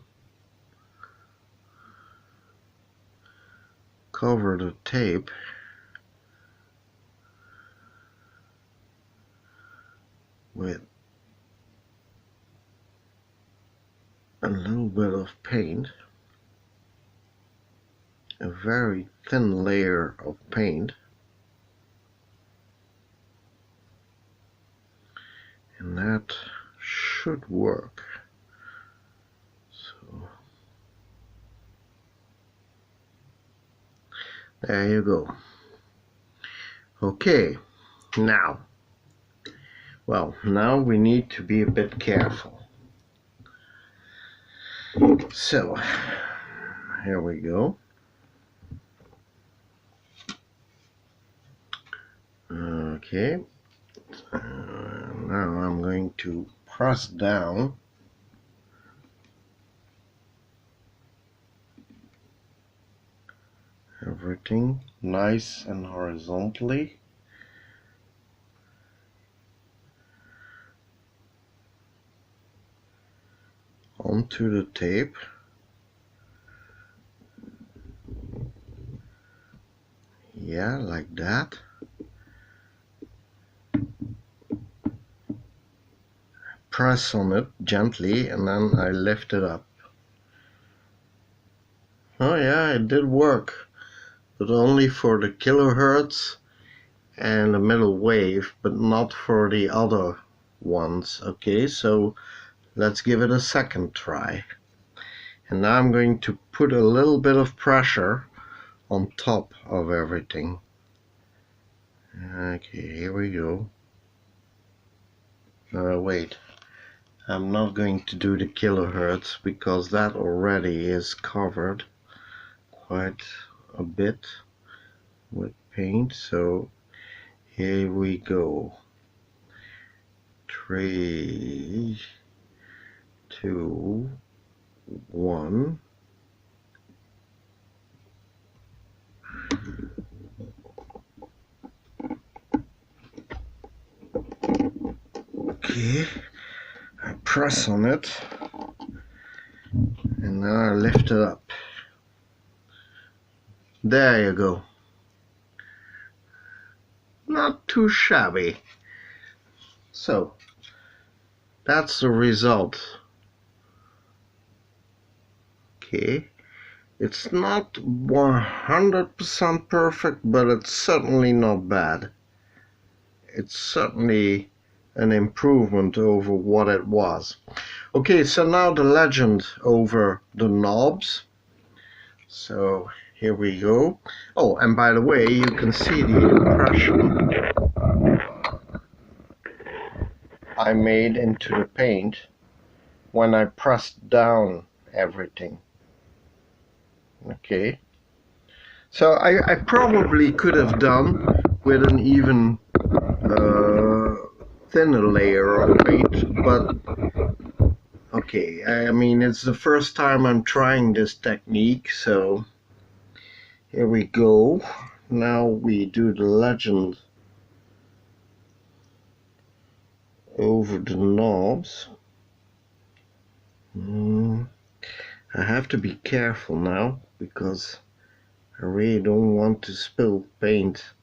the tape with a little bit of paint, a very thin layer of paint, and that should work. So there you go. Okay, now we need to be a bit careful. So here we go. Okay, now I'm going to press down everything nice and horizontally. Onto the tape. Yeah, like that. Press on it gently and then I lift it up. Oh yeah, it did work, but only for the kilohertz and the middle wave, but not for the other ones. Okay, so let's give it a second try. And now I'm going to put a little bit of pressure on top of everything. Okay, here we go. Wait, I'm not going to do the kilohertz because that already is covered quite a bit with paint. So here we go. 3, 2, 1. Okay, I press on it and now I lift it up. There you go. Not too shabby. So that's the result. Okay, it's not 100% perfect, but it's certainly not bad. It's certainly an improvement over what it was. Okay, so now the legend over the knobs. So here we go. Oh, and by the way, you can see the impression I made into the paint when I pressed down everything. Okay, so I probably could have done with an even thinner layer of paint, but okay, I mean, it's the first time I'm trying this technique, so here we go. Now we do the legend over the knobs. I have to be careful now because I really don't want to spill paint.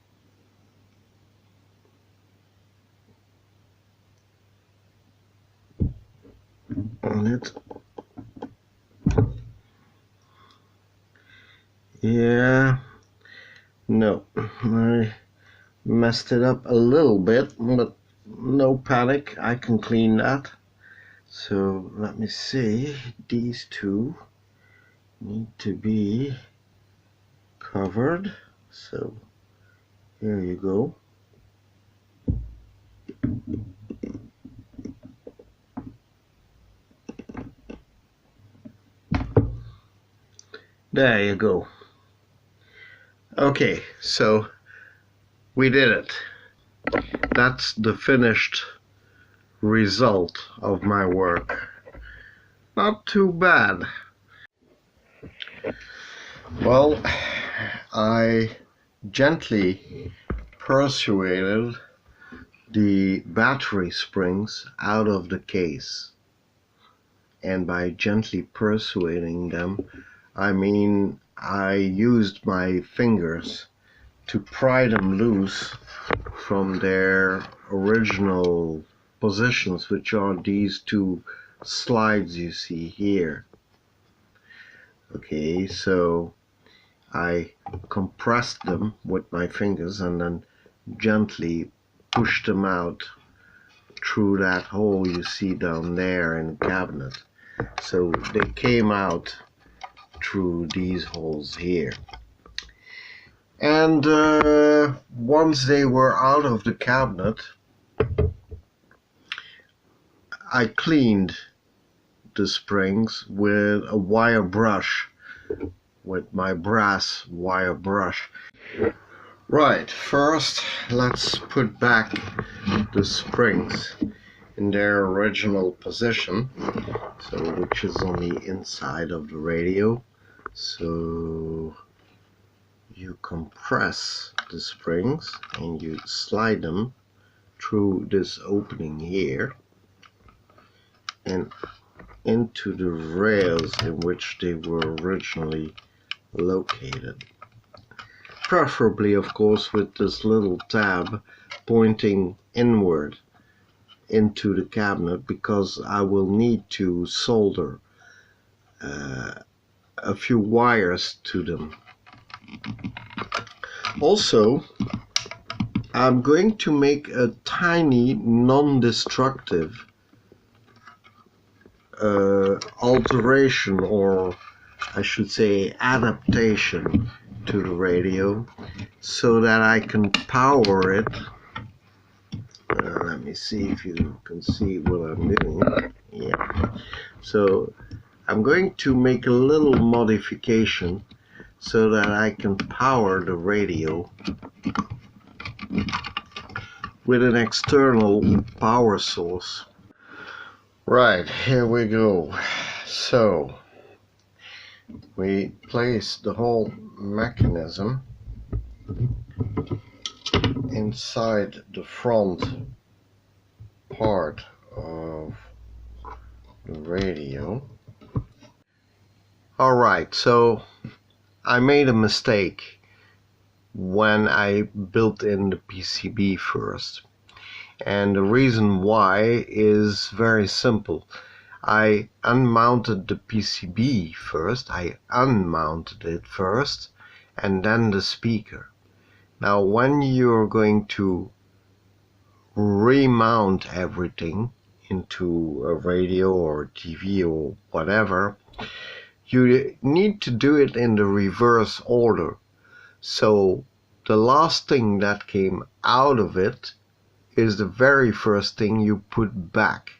On it. Yeah, no, I messed it up a little bit, but no panic, I can clean that. So let me see, these two, need to be covered. So here you go. There you go. Okay, so we did it. That's the finished result of my work. Not too bad. Well, I gently persuaded the battery springs out of the case. And by gently persuading them, I mean I used my fingers to pry them loose from their original positions, which are these two slides you see here. Okay, so I compressed them with my fingers and then gently pushed them out through that hole you see down there in the cabinet. So they came out through these holes here. And once they were out of the cabinet, I cleaned the springs with a wire brush, with my brass wire brush. Right, first let's put back the springs in their original position, so which is on the inside of the radio. So you compress the springs and you slide them through this opening here and into the rails in which they were originally located. Preferably, of course, with this little tab pointing inward into the cabinet, because I will need to solder a few wires to them. Also, I'm going to make a tiny non-destructive alteration, or I should say adaptation, to the radio, so that I can power it. Let me see if you can see what I'm doing. Yeah. So I'm going to make a little modification so that I can power the radio with an external power source. Right, here we go. So we place the whole mechanism inside the front part of the radio. Alright, so I made a mistake when I built in the PCB first. And the reason why is very simple. I unmounted the PCB first, I unmounted it first, and then the speaker. Now when you're going to remount everything into a radio or TV or whatever, you need to do it in the reverse order. So the last thing that came out of it is the very first thing you put back.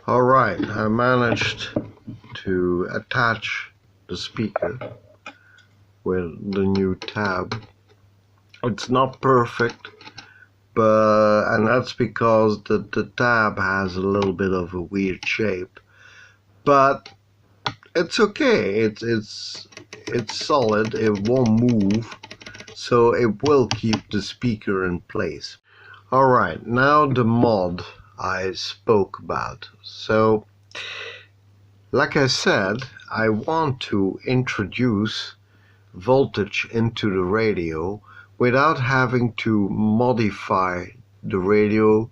Alright, I managed to attach the speaker with the new tab. It's not perfect, and that's because the tab has a little bit of a weird shape, but it's okay. It's solid. It won't move, so it will keep the speaker in place. Alright, now the mod I spoke about. So, like I said, I want to introduce voltage into the radio without having to modify the radio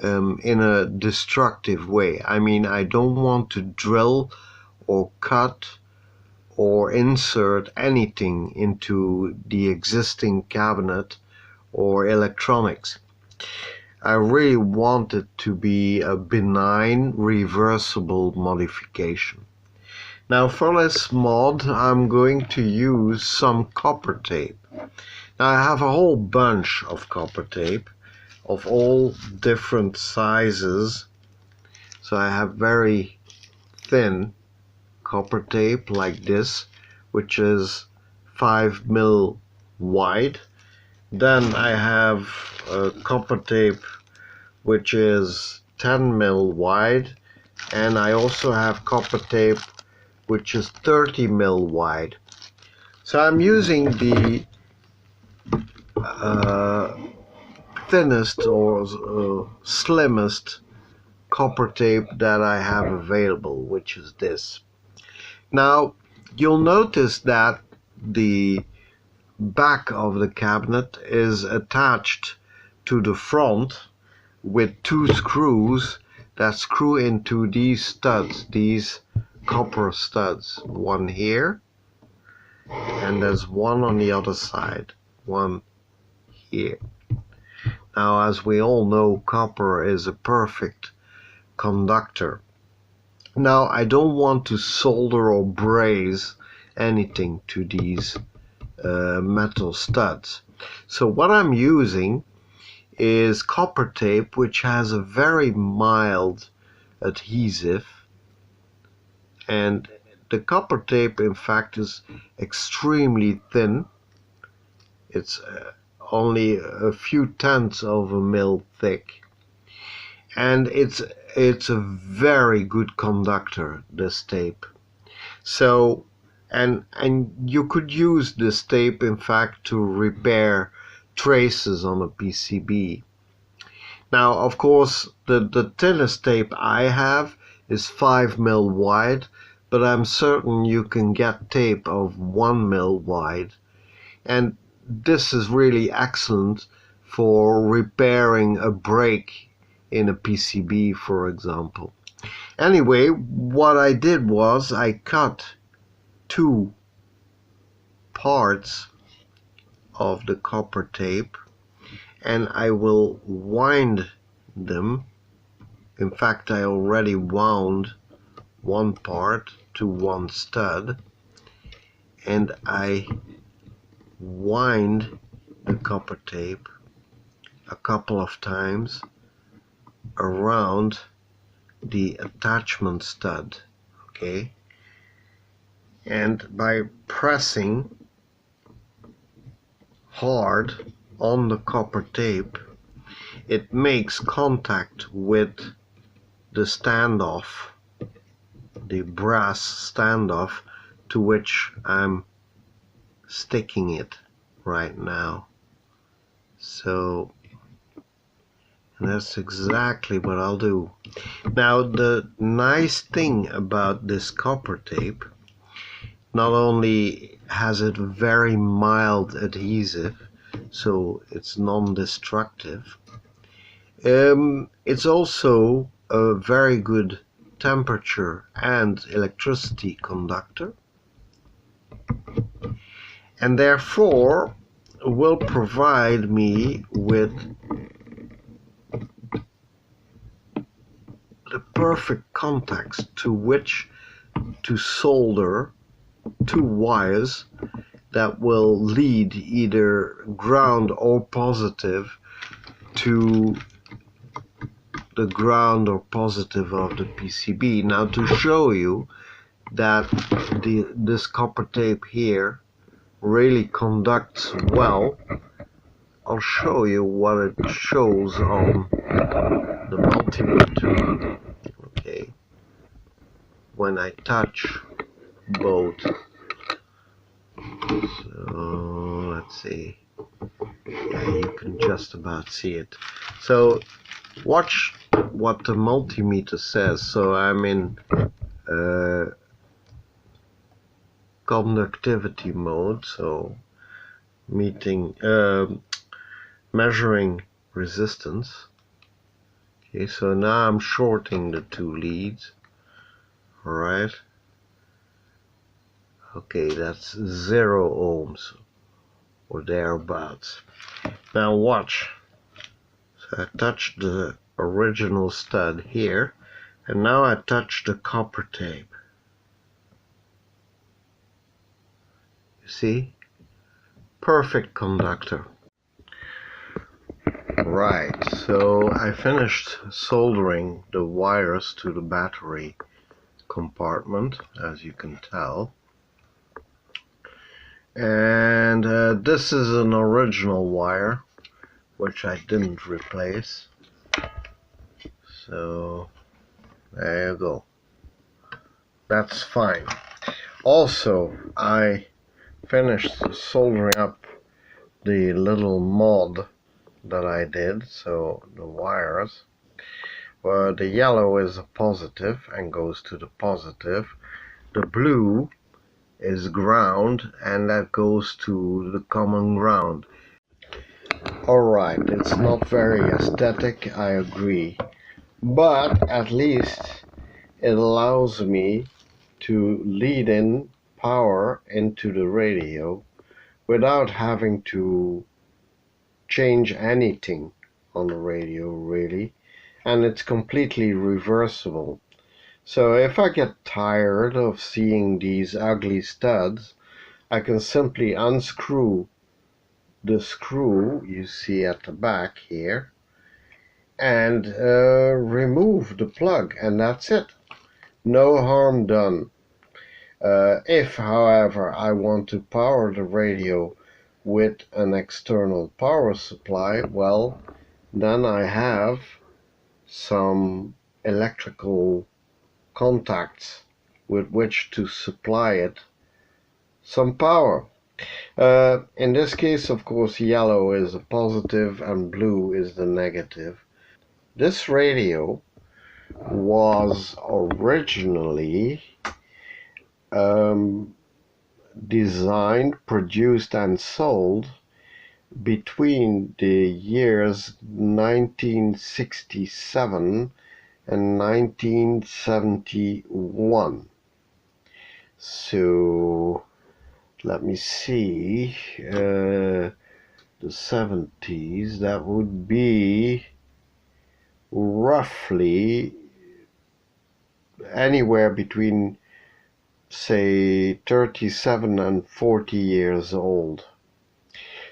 in a destructive way. I mean, I don't want to drill or cut or insert anything into the existing cabinet or electronics. I really want it to be a benign, reversible modification. Now for this mod I'm going to use some copper tape. Now I have a whole bunch of copper tape of all different sizes. So I have very thin copper tape like this, which is 5 mil wide. Then I have copper tape which is 10 mil wide, and I also have copper tape which is 30 mil wide. So I'm using the thinnest or slimmest copper tape that I have available, which is this. Now you'll notice that the back of the cabinet is attached to the front with two screws that screw into these studs, these copper studs. One here, and there's one on the other side, one here. Now, as we all know, copper is a perfect conductor. Now, I don't want to solder or braze anything to these metal studs. So what I'm using is copper tape, which has a very mild adhesive, and the copper tape in fact is extremely thin. It's only a few tenths of a mil thick, and it's a very good conductor, this tape. So and you could use this tape in fact to repair traces on a PCB. Now of course the thinnest tape I have is 5 mil wide, but I'm certain you can get tape of 1 mil wide, and this is really excellent for repairing a break in a PCB, for example. Anyway, what I did was I cut two parts of the copper tape, and I will wind them. In fact, I already wound one part to one stud, and I wind the copper tape a couple of times around the attachment stud, okay? And by pressing hard on the copper tape, it makes contact with the standoff, the brass standoff to which I'm sticking it right now. So that's exactly what I'll do. Now the nice thing about this copper tape, not only has it very mild adhesive, so it's non-destructive, it's also a very good temperature and electricity conductor, and therefore will provide me with the perfect contacts to which to solder two wires that will lead either ground or positive to the ground or positive of the PCB. Now to show you that this copper tape here really conducts well, I'll show you what it shows on the multimeter. Okay, when I touch both. So let's see. Yeah, you can just about see it. So watch what the multimeter says. So I'm in conductivity mode, so measuring resistance. Okay, so now I'm shorting the two leads. Alright. Okay, that's 0 ohms or thereabouts. Now watch. So I touched the original stud here, and now I touch the copper tape. You see? Perfect conductor. Right, so I finished soldering the wires to the battery compartment, as you can tell. And this is an original wire, which I didn't replace. So there you go. That's fine. Also, I finished soldering up the little mod that I did, so the wires, where the yellow is a positive and goes to the positive, the blue is ground and that goes to the common ground. Alright, it's not very aesthetic, I agree, but at least it allows me to lead in power into the radio without having to change anything on the radio, really, and it's completely reversible. So if I get tired of seeing these ugly studs, I can simply unscrew the screw you see at the back here and remove the plug, and that's it. No harm done. If, however, I want to power the radio with an external power supply, well, then I have some electrical contacts with which to supply it some power. In this case, of course, yellow is a positive and blue is the negative. This radio was originally designed, produced and sold between the years 1967 and 1971. So let me see, the 70s, that would be roughly anywhere between, say, 37 and 40 years old.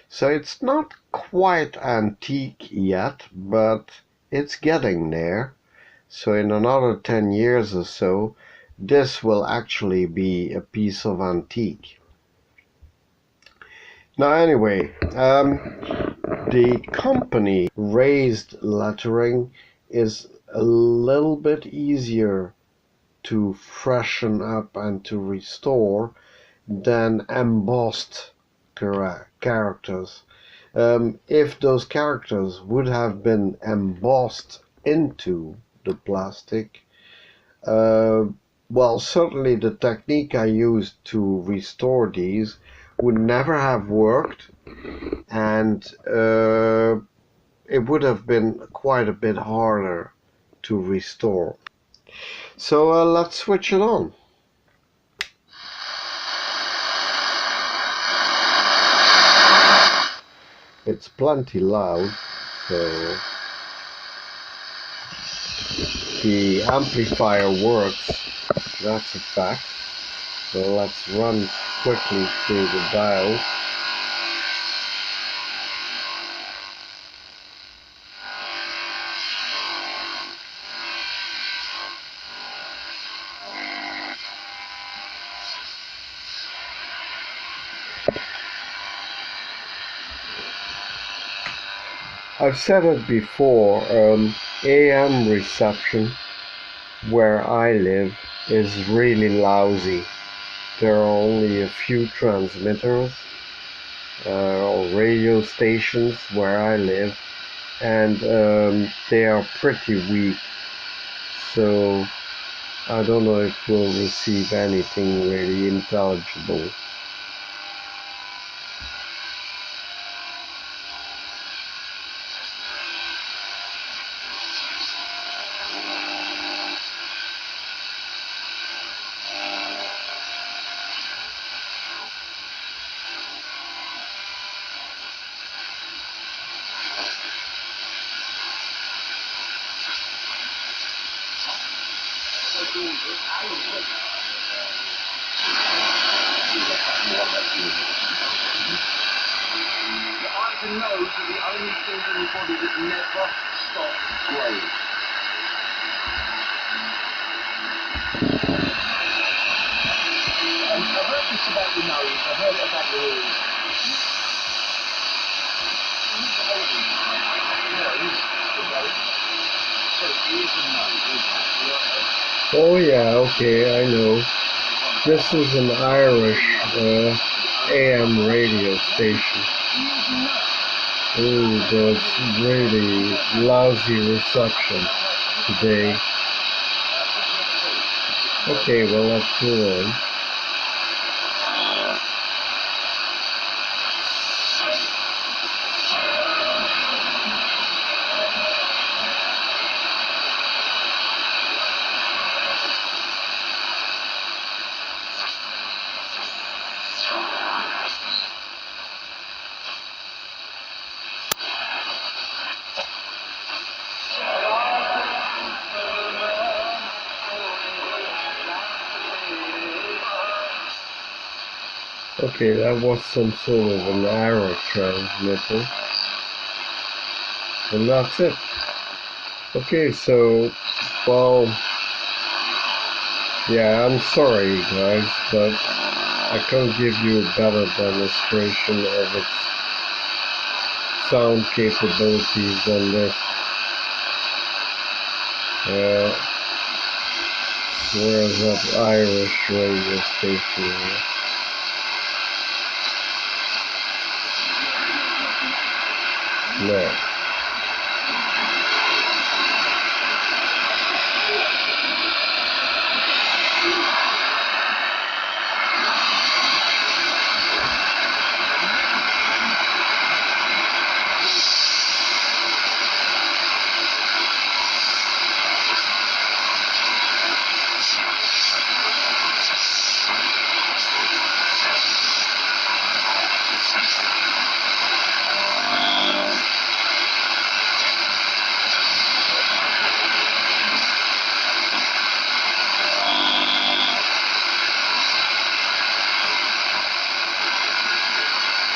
So it's not quite antique yet, but it's getting there. So in another 10 years or so, this will actually be a piece of antique. Now anyway, the company raised lettering is a little bit easier to freshen up and to restore than embossed characters. If those characters would have been embossed into the plastic, well, certainly the technique I used to restore these would never have worked, and it would have been quite a bit harder to restore. So let's switch it on. It's plenty loud, so the amplifier works, that's a fact. So let's run quickly through the dial. I've said it before, AM reception where I live is really lousy. There are only a few transmitters or radio stations where I live, and they are pretty weak. So I don't know if we'll receive anything really intelligible. eyes and nose are the only things in the body that never stop growing. I've heard this about the nose, I've heard it about the ears. Oh yeah, okay, I know. This is an Irish AM radio station. Oh, that's really lousy reception today. Okay, well, let's go on. Okay, that was some sort of an error transmitter. And that's it. Okay, so, well, yeah, I'm sorry guys, but I can't give you a better demonstration of its sound capabilities than this. Where's that Irish radio station here? No.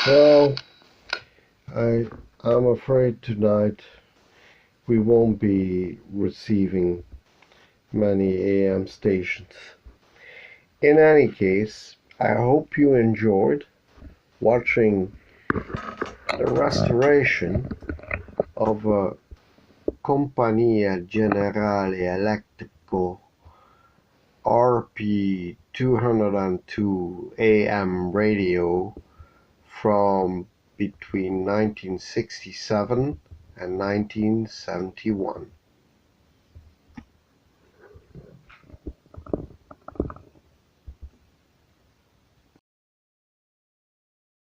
Well, I'm afraid tonight we won't be receiving many AM stations. In any case, I hope you enjoyed watching the restoration of a Compagnia Generale Elettrico RP-202 AM radio from between 1967 and 1971.